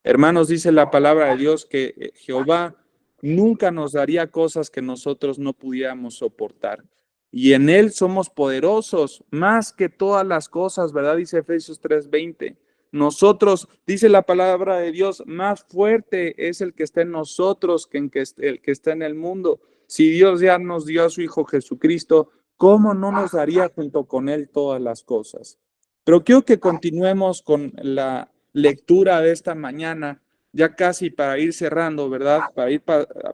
Hermanos, dice la palabra de Dios que Jehová nunca nos daría cosas que nosotros no pudiéramos soportar. Y en Él somos poderosos más que todas las cosas, ¿verdad? Dice Efesios 3:20. Nosotros, dice la palabra de Dios, más fuerte es el que está en nosotros que el que está en el mundo. Si Dios ya nos dio a su Hijo Jesucristo, ¿cómo no nos daría junto con Él todas las cosas? Pero quiero que continuemos con la lectura de esta mañana, ya casi para ir cerrando, ¿verdad? Para ir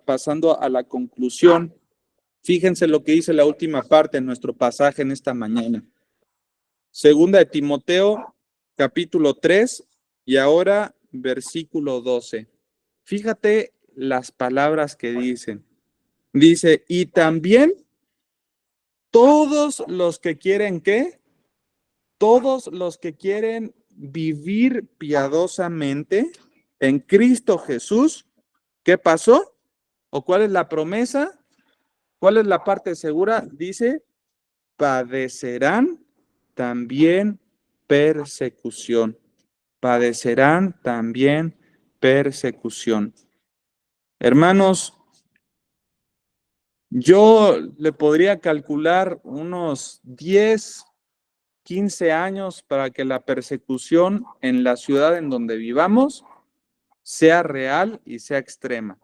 pasando a la conclusión. Fíjense lo que dice la última parte de nuestro pasaje en esta mañana. Segunda de Timoteo, capítulo 3, y ahora versículo 12. Fíjate las palabras que dicen. Dice, y también todos los que quieren, ¿qué? Todos los que quieren vivir piadosamente en Cristo Jesús, ¿qué pasó? ¿O cuál es la promesa? ¿Cuál es la parte segura? Dice, padecerán también persecución. Padecerán también persecución. Hermanos, yo le podría calcular unos 10, 15 años para que la persecución en la ciudad en donde vivamos sea real y sea extrema.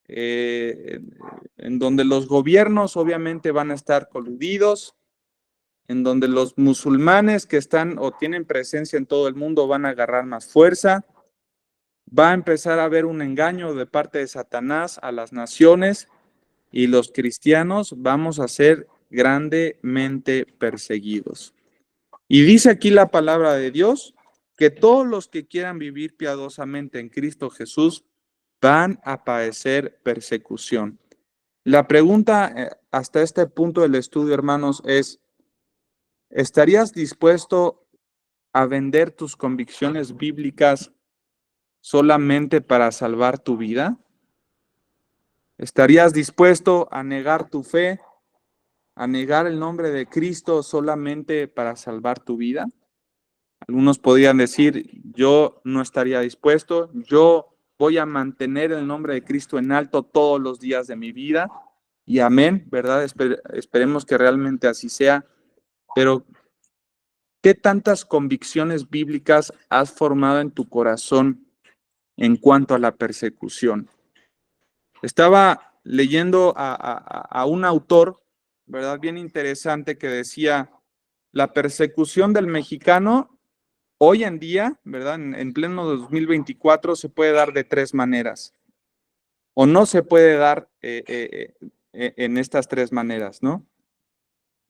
En donde los gobiernos obviamente van a estar coludidos, en donde los musulmanes que están o tienen presencia en todo el mundo van a agarrar más fuerza, va a empezar a haber un engaño de parte de Satanás a las naciones y los cristianos vamos a ser grandemente perseguidos. Y dice aquí la palabra de Dios que todos los que quieran vivir piadosamente en Cristo Jesús van a padecer persecución. La pregunta hasta este punto del estudio, hermanos, es, ¿estarías dispuesto a vender tus convicciones bíblicas solamente para salvar tu vida? ¿Estarías dispuesto a negar tu fe, a negar el nombre de Cristo solamente para salvar tu vida? Algunos podrían decir, yo no estaría dispuesto, yo voy a mantener el nombre de Cristo en alto todos los días de mi vida. Y amén, ¿verdad? Esperemos que realmente así sea. Pero, ¿qué tantas convicciones bíblicas has formado en tu corazón en cuanto a la persecución? Estaba leyendo a un autor, ¿verdad? Bien interesante, que decía, la persecución del mexicano hoy en día, ¿verdad? En pleno 2024 se puede dar de 3 maneras. O no se puede dar en estas 3 maneras, ¿no?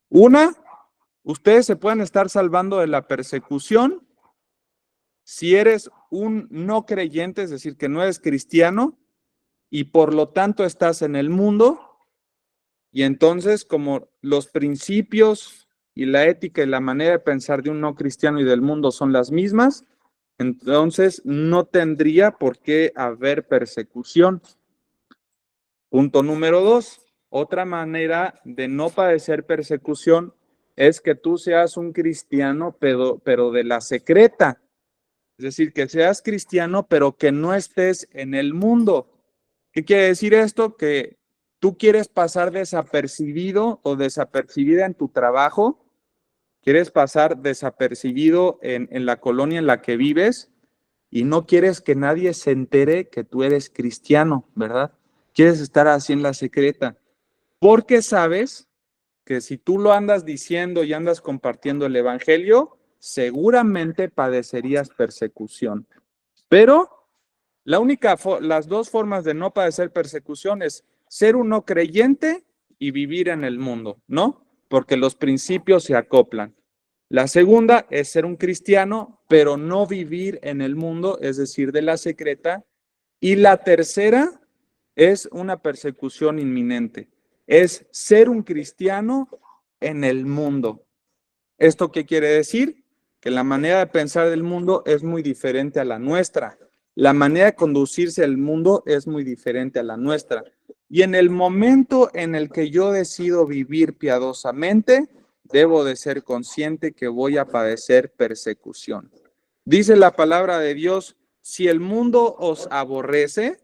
Una, ustedes se pueden estar salvando de la persecución si eres un no creyente, es decir, que no eres cristiano y por lo tanto estás en el mundo, y entonces como los principios y la ética y la manera de pensar de un no cristiano y del mundo son las mismas, entonces no tendría por qué haber persecución. Punto número 2, otra manera de no padecer persecución es que tú seas un cristiano, pero de la secreta. Es decir, que seas cristiano, pero que no estés en el mundo. ¿Qué quiere decir esto? Que tú quieres pasar desapercibido o desapercibida en tu trabajo, quieres pasar desapercibido en la colonia en la que vives y no quieres que nadie se entere que tú eres cristiano, ¿verdad? Quieres estar así en la secreta, porque sabes que si tú lo andas diciendo y andas compartiendo el evangelio, seguramente padecerías persecución. Pero las 2 formas de no padecer persecución es ser un no creyente y vivir en el mundo, ¿no? Porque los principios se acoplan. La segunda es ser un cristiano, pero no vivir en el mundo, es decir, de la secreta. Y la tercera es una persecución inminente. Es ser un cristiano en el mundo. ¿Esto qué quiere decir? Que la manera de pensar del mundo es muy diferente a la nuestra. La manera de conducirse al mundo es muy diferente a la nuestra. Y en el momento en el que yo decido vivir piadosamente, debo de ser consciente que voy a padecer persecución. Dice la palabra de Dios, si el mundo os aborrece,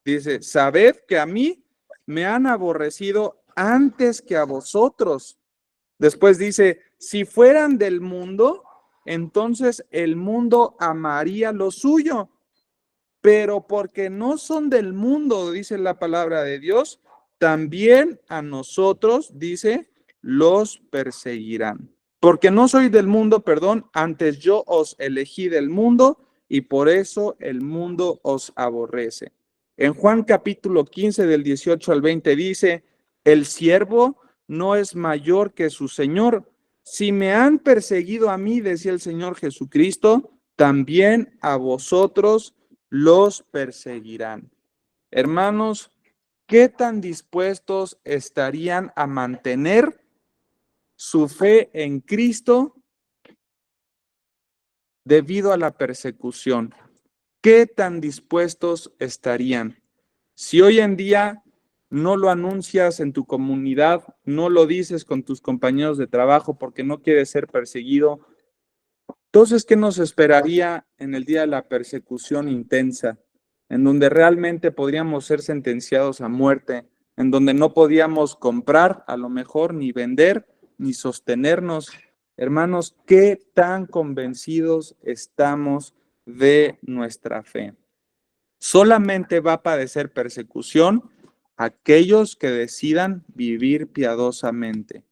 dice, sabed que a mí me han aborrecido antes que a vosotros. Después dice, si fueran del mundo, entonces el mundo amaría lo suyo. Pero porque no son del mundo, dice la palabra de Dios, también a nosotros, dice, los perseguirán. Porque no soy del mundo, perdón, antes yo os elegí del mundo y por eso el mundo os aborrece. En Juan capítulo 15 del 18 al 20 dice, el siervo no es mayor que su Señor. Si me han perseguido a mí, decía el Señor Jesucristo, también a vosotros los perseguirán. Hermanos, ¿qué tan dispuestos estarían a mantener su fe en Cristo debido a la persecución? ¿Qué tan dispuestos estarían? Si hoy en día no lo anuncias en tu comunidad, no lo dices con tus compañeros de trabajo porque no quieres ser perseguido, entonces, ¿qué nos esperaría en el día de la persecución intensa, en donde realmente podríamos ser sentenciados a muerte, en donde no podíamos comprar, a lo mejor, ni vender, ni sostenernos? Hermanos, ¿qué tan convencidos estamos de nuestra fe? Solamente va a padecer persecución aquellos que decidan vivir piadosamente.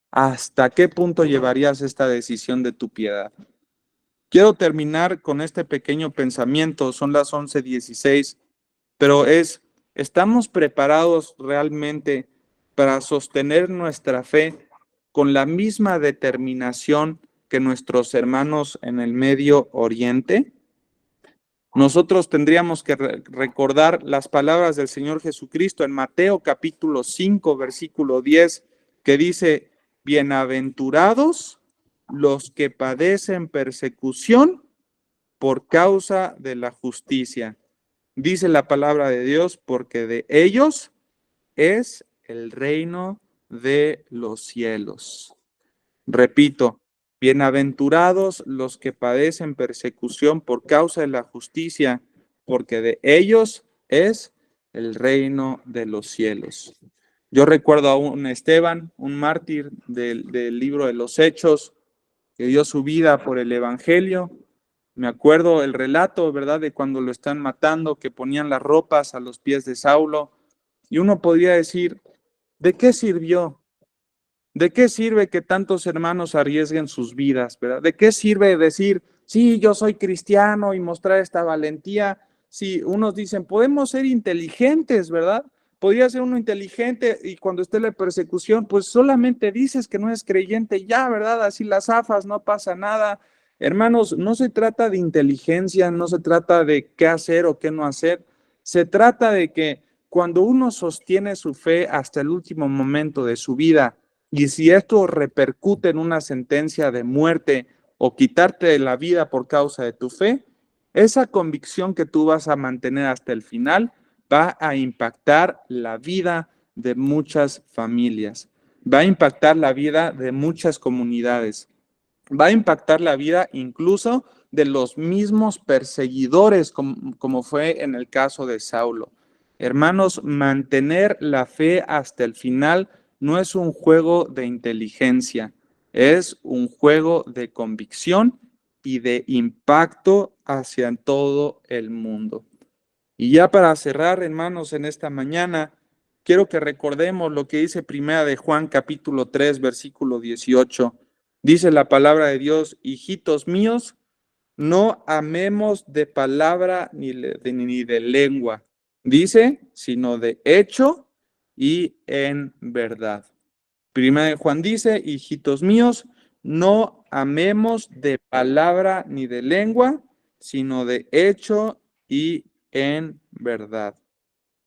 ¿Hasta qué punto llevarías esta decisión de tu piedad? Quiero terminar con este pequeño pensamiento, son las 11:16, pero ¿estamos preparados realmente para sostener nuestra fe con la misma determinación que nuestros hermanos en el Medio Oriente? Nosotros tendríamos que recordar las palabras del Señor Jesucristo en Mateo capítulo 5, versículo 10, que dice, bienaventurados los que padecen persecución por causa de la justicia. Dice la palabra de Dios, porque de ellos es el reino de los cielos. Repito, bienaventurados los que padecen persecución por causa de la justicia, porque de ellos es el reino de los cielos. Yo recuerdo a un Esteban, un mártir del libro de los Hechos, que dio su vida por el Evangelio. Me acuerdo el relato, ¿verdad?, de cuando lo están matando, que ponían las ropas a los pies de Saulo, y uno podría decir, ¿de qué sirvió? ¿De qué sirve que tantos hermanos arriesguen sus vidas, verdad? ¿De qué sirve decir, sí, yo soy cristiano y mostrar esta valentía? Sí, unos dicen, podemos ser inteligentes, ¿verdad? Podría ser uno inteligente y cuando esté la persecución, pues solamente dices que no eres creyente y ya, ¿verdad? Así las zafas, no pasa nada. Hermanos, no se trata de inteligencia, no se trata de qué hacer o qué no hacer. Se trata de que cuando uno sostiene su fe hasta el último momento de su vida, y si esto repercute en una sentencia de muerte o quitarte la vida por causa de tu fe, esa convicción que tú vas a mantener hasta el final va a impactar la vida de muchas familias, va a impactar la vida de muchas comunidades, va a impactar la vida incluso de los mismos perseguidores, como fue en el caso de Saulo. Hermanos, mantener la fe hasta el final no es un juego de inteligencia, es un juego de convicción y de impacto hacia todo el mundo. Y ya para cerrar, hermanos, en esta mañana, quiero que recordemos lo que dice Primera de Juan, capítulo 3, versículo 18. Dice la palabra de Dios, hijitos míos, no amemos de palabra ni de lengua, dice, sino de hecho y en verdad. Primera de Juan dice, hijitos míos, no amemos de palabra ni de lengua, sino de hecho y en verdad.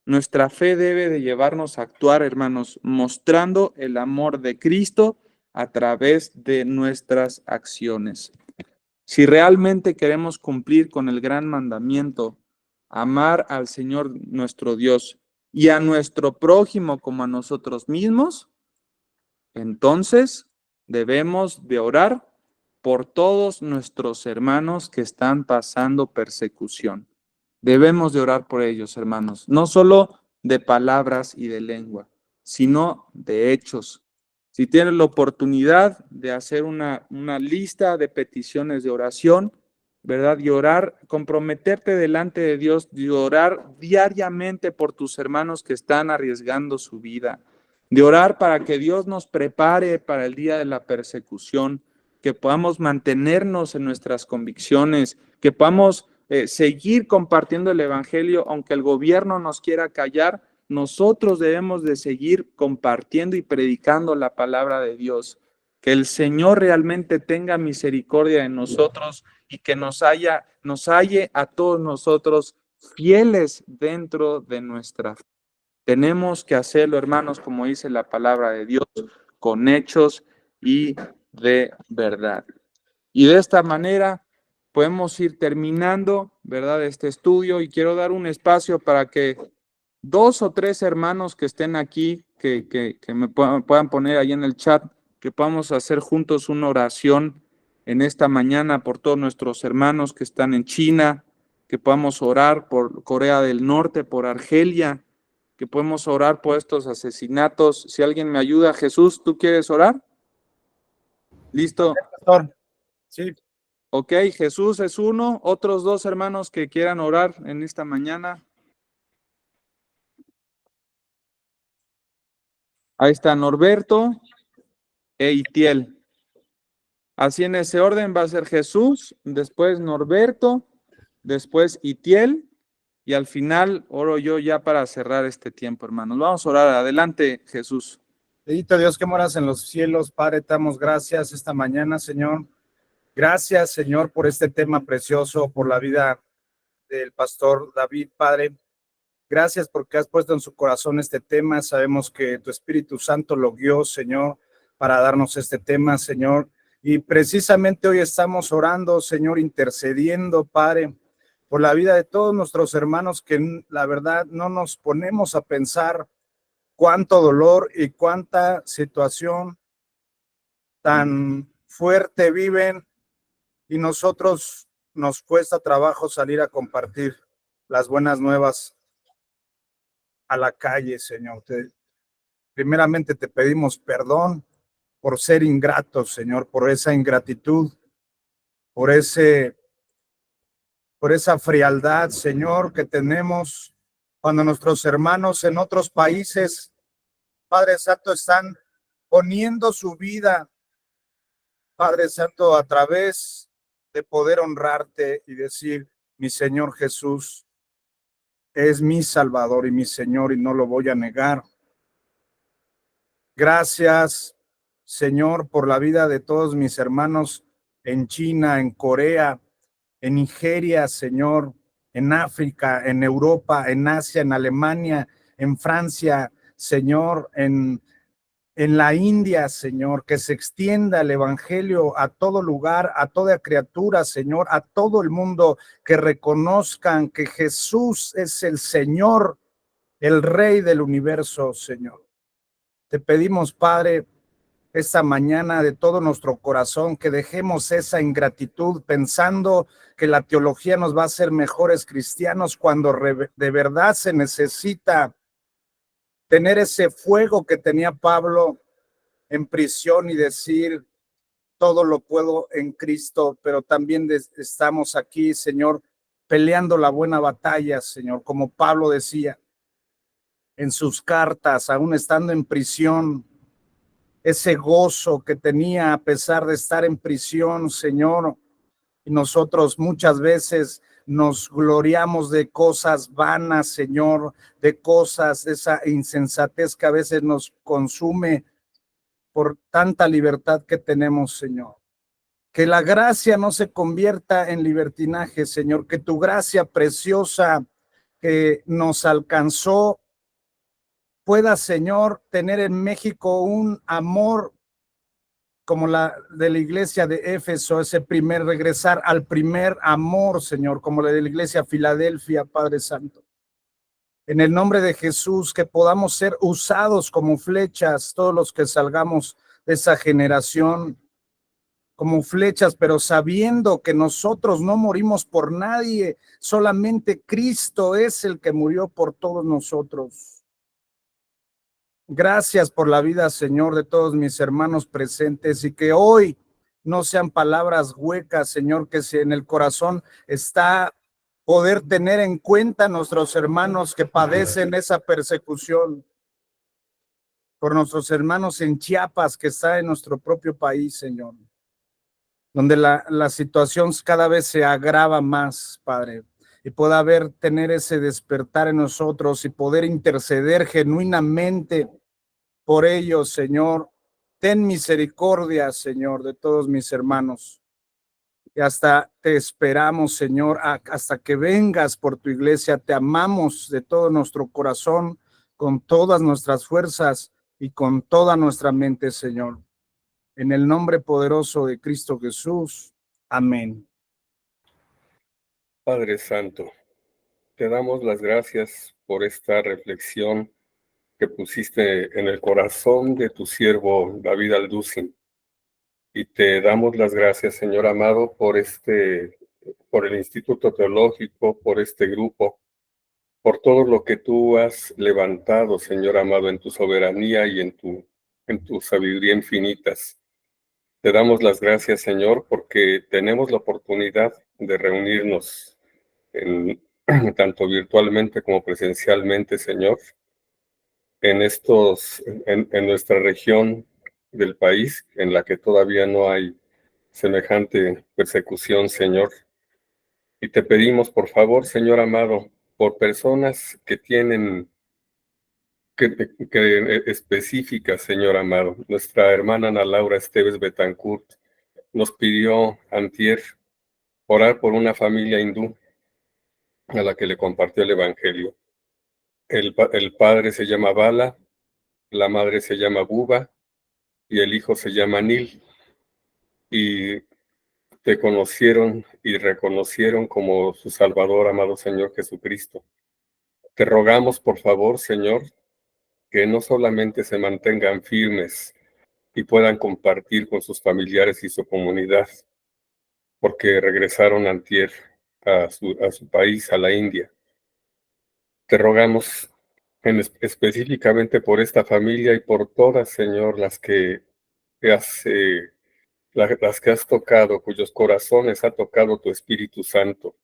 Nuestra fe debe de llevarnos a actuar, hermanos, mostrando el amor de Cristo a través de nuestras acciones. Si realmente queremos cumplir con el gran mandamiento, amar al Señor nuestro Dios y a nuestro prójimo como a nosotros mismos, entonces debemos de orar por todos nuestros hermanos que están pasando persecución. Debemos de orar por ellos, hermanos, no solo de palabras y de lengua, sino de hechos. Si tienes la oportunidad de hacer una lista de peticiones de oración, ¿verdad? Y orar, comprometerte delante de Dios, y orar diariamente por tus hermanos que están arriesgando su vida, de orar para que Dios nos prepare para el día de la persecución, que podamos mantenernos en nuestras convicciones, que podamos seguir compartiendo el evangelio, aunque el gobierno nos quiera callar, nosotros debemos de seguir compartiendo y predicando la palabra de Dios. Que el Señor realmente tenga misericordia de nosotros y que nos halle a todos nosotros fieles dentro de nuestra fe. Tenemos que hacerlo, hermanos, como dice la palabra de Dios, con hechos y de verdad. Y de esta manera podemos ir terminando, ¿verdad?, este estudio, y quiero dar un espacio para que 2 o 3 hermanos que estén aquí, que me puedan poner ahí en el chat, que podamos hacer juntos una oración en esta mañana por todos nuestros hermanos que están en China, que podamos orar por Corea del Norte, por Argelia, que podemos orar por estos asesinatos. Si alguien me ayuda, Jesús, ¿tú quieres orar? ¿Listo? Pastor. Sí. Ok, Jesús es uno. Otros 2 hermanos que quieran orar en esta mañana. Ahí está Norberto e Itiel. Así en ese orden va a ser Jesús, después Norberto, después Itiel, y al final oro yo ya para cerrar este tiempo, hermanos. Vamos a orar. Adelante, Jesús. Bendito Dios que moras en los cielos, Padre, te damos gracias esta mañana, Señor. Gracias, Señor, por este tema precioso, por la vida del pastor David, Padre. Gracias porque has puesto en su corazón este tema. Sabemos que tu Espíritu Santo lo guió, Señor, para darnos este tema, Señor. Y precisamente hoy estamos orando, Señor, intercediendo, Padre, por la vida de todos nuestros hermanos que la verdad no nos ponemos a pensar cuánto dolor y cuánta situación tan fuerte viven, y nosotros nos cuesta trabajo salir a compartir las buenas nuevas a la calle, Señor. Primeramente te pedimos perdón por ser ingratos, Señor, por esa ingratitud, por esa frialdad, Señor, que tenemos cuando nuestros hermanos en otros países, Padre Santo, están poniendo su vida, Padre Santo, a través de poder honrarte y decir, mi Señor Jesús es mi Salvador y mi Señor, y no lo voy a negar. Gracias, Señor, por la vida de todos mis hermanos en China, en Corea, en Nigeria, Señor, en África, en Europa, en Asia, en Alemania, en Francia, Señor, en la India, Señor, que se extienda el evangelio a todo lugar, a toda criatura, Señor, a todo el mundo, que reconozcan que Jesús es el Señor, el Rey del universo, Señor. Te pedimos, Padre, esta mañana de todo nuestro corazón, que dejemos esa ingratitud pensando que la teología nos va a hacer mejores cristianos, cuando de verdad se necesita tener ese fuego que tenía Pablo en prisión y decir, todo lo puedo en Cristo, pero también estamos aquí, Señor, peleando la buena batalla, Señor, como Pablo decía en sus cartas, aún estando en prisión, ese gozo que tenía a pesar de estar en prisión, Señor. Y nosotros muchas veces nos gloriamos de cosas vanas, Señor, de cosas, de esa insensatez que a veces nos consume por tanta libertad que tenemos, Señor. Que la gracia no se convierta en libertinaje, Señor, que tu gracia preciosa que nos alcanzó pueda, Señor, tener en México un amor como la de la iglesia de Éfeso, ese primer regresar al primer amor, Señor, como la de la iglesia Filadelfia, Padre Santo. En el nombre de Jesús, que podamos ser usados como flechas, todos los que salgamos de esa generación, como flechas, pero sabiendo que nosotros no morimos por nadie, solamente Cristo es el que murió por todos nosotros. Gracias por la vida, Señor, de todos mis hermanos presentes, y que hoy no sean palabras huecas, Señor, que si en el corazón está poder tener en cuenta a nuestros hermanos que padecen esa persecución, por nuestros hermanos en Chiapas, que está en nuestro propio país, Señor. donde la situación cada vez se agrava más, Padre, y pueda tener ese despertar en nosotros y poder interceder genuinamente por ellos, Señor. Ten misericordia, Señor, de todos mis hermanos. Y hasta te esperamos, Señor, hasta que vengas por tu iglesia. Te amamos de todo nuestro corazón, con todas nuestras fuerzas y con toda nuestra mente, Señor. En el nombre poderoso de Cristo Jesús. Amén. Padre Santo, te damos las gracias por esta reflexión que pusiste en el corazón de tu siervo David Alducin. Y te damos las gracias, Señor amado, por el Instituto Teológico, por este grupo, por todo lo que tú has levantado, Señor amado, en tu soberanía y en tu sabiduría infinitas. Te damos las gracias, Señor, porque tenemos la oportunidad de reunirnos tanto virtualmente como presencialmente, Señor, en nuestra región del país, en la que todavía no hay semejante persecución, Señor. Y te pedimos, por favor, Señor amado, por personas que tienen específicas, Señor amado. Nuestra hermana Ana Laura Esteves Betancourt nos pidió antier orar por una familia hindú a la que le compartió el Evangelio. El padre se llama Bala, la madre se llama Buba y el hijo se llama Nil. Y te conocieron y reconocieron como su Salvador, amado Señor Jesucristo. Te rogamos, por favor, Señor, que no solamente se mantengan firmes y puedan compartir con sus familiares y su comunidad, porque regresaron antier a su país, a la India. Te rogamos específicamente por esta familia y por todas, Señor, las que has tocado, cuyos corazones ha tocado tu Espíritu Santo,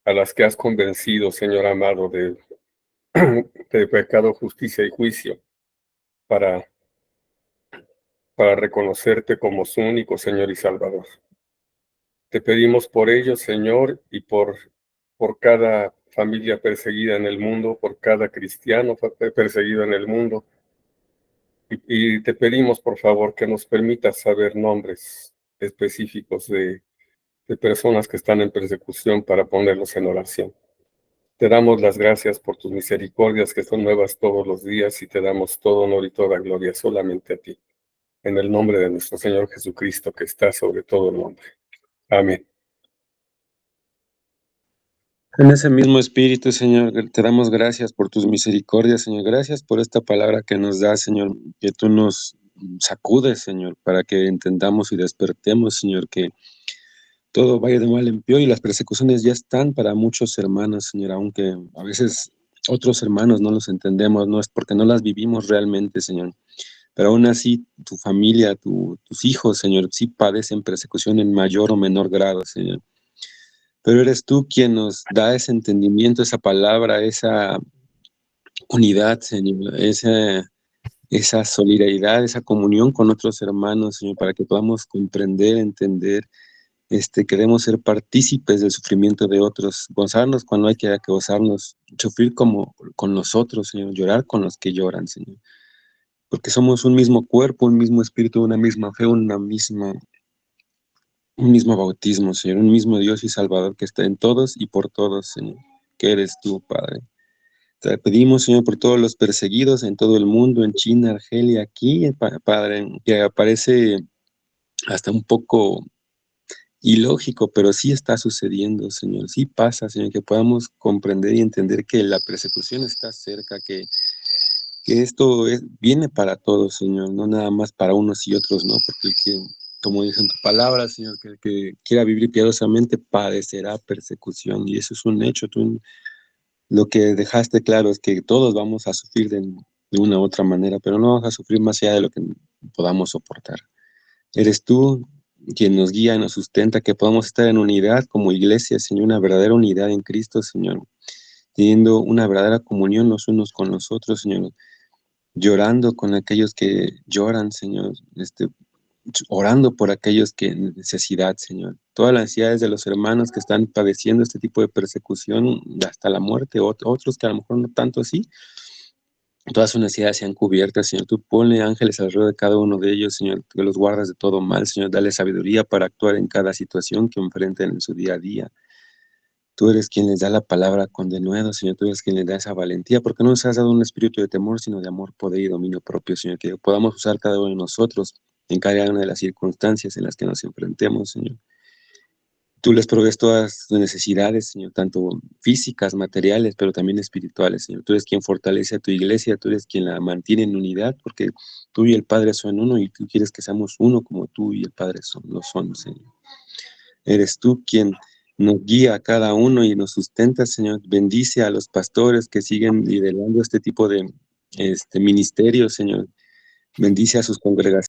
a las que has convencido, Señor amado, de pecado, justicia y juicio, para reconocerte como su único Señor y Salvador. Te pedimos por ellos, Señor, y por cada familia perseguida en el mundo, por cada cristiano perseguido en el mundo. Y te pedimos, por favor, que nos permitas saber nombres específicos de personas que están en persecución para ponerlos en oración. Te damos las gracias por tus misericordias que son nuevas todos los días y te damos todo honor y toda gloria solamente a ti. En el nombre de nuestro Señor Jesucristo, que está sobre todo nombre. Amén. En ese mismo espíritu, Señor, te damos gracias por tus misericordias, Señor. Gracias por esta palabra que nos das, Señor, que tú nos sacudes, Señor, para que entendamos y despertemos, Señor, que todo vaya de mal en peor y las persecuciones ya están para muchos hermanos, Señor, aunque a veces otros hermanos no los entendemos, no es porque no las vivimos realmente, Señor. Pero aún así, tu familia, tus hijos, Señor, sí padecen persecución en mayor o menor grado, Señor. Pero eres tú quien nos da ese entendimiento, esa palabra, esa unidad, Señor, esa solidaridad, esa comunión con otros hermanos, Señor, para que podamos comprender, entender. Queremos ser partícipes del sufrimiento de otros, gozarnos cuando hay que gozarnos, sufrir como con los otros, Señor, llorar con los que lloran, Señor. Porque somos un mismo cuerpo, un mismo espíritu, una misma fe, un mismo bautismo, Señor, un mismo Dios y Salvador que está en todos y por todos, Señor, que eres tú, Padre. Te pedimos, Señor, por todos los perseguidos en todo el mundo, en China, Argelia, aquí, Padre, que aparece hasta un poco ilógico, pero sí está sucediendo, Señor, sí pasa, Señor, que podamos comprender y entender que la persecución está cerca, que esto viene para todos, Señor, no nada más para unos y otros, ¿no? Porque el que, como dice en tu palabra, Señor, que el que quiera vivir piadosamente padecerá persecución, y eso es un hecho. Tú lo que dejaste claro es que todos vamos a sufrir de una u otra manera, pero no vamos a sufrir más allá de lo que podamos soportar. Eres tú quien nos guía y nos sustenta, que podamos estar en unidad como iglesia, Señor, una verdadera unidad en Cristo, Señor, teniendo una verdadera comunión los unos con los otros, Señor, llorando con aquellos que lloran, Señor, orando por aquellos que en necesidad, Señor. Todas las necesidades de los hermanos que están padeciendo este tipo de persecución hasta la muerte, otros que a lo mejor no tanto así, todas sus necesidades sean cubiertas, Señor. Tú ponle ángeles alrededor de cada uno de ellos, Señor, que los guardas de todo mal, Señor. Dale sabiduría para actuar en cada situación que enfrenten en su día a día. Tú eres quien les da la palabra con denuedo, Señor. Tú eres quien les da esa valentía, porque no nos has dado un espíritu de temor, sino de amor, poder y dominio propio, Señor. Que podamos usar cada uno de nosotros en cada una de las circunstancias en las que nos enfrentemos, Señor. Tú les provees todas tus necesidades, Señor, tanto físicas, materiales, pero también espirituales, Señor. Tú eres quien fortalece a tu iglesia, tú eres quien la mantiene en unidad, porque tú y el Padre son uno, y tú quieres que seamos uno como tú y el Padre lo son, Señor. Eres tú quien nos guía a cada uno y nos sustenta, Señor. Bendice a los pastores que siguen liderando este tipo de ministerios, Señor. Bendice a sus congregaciones.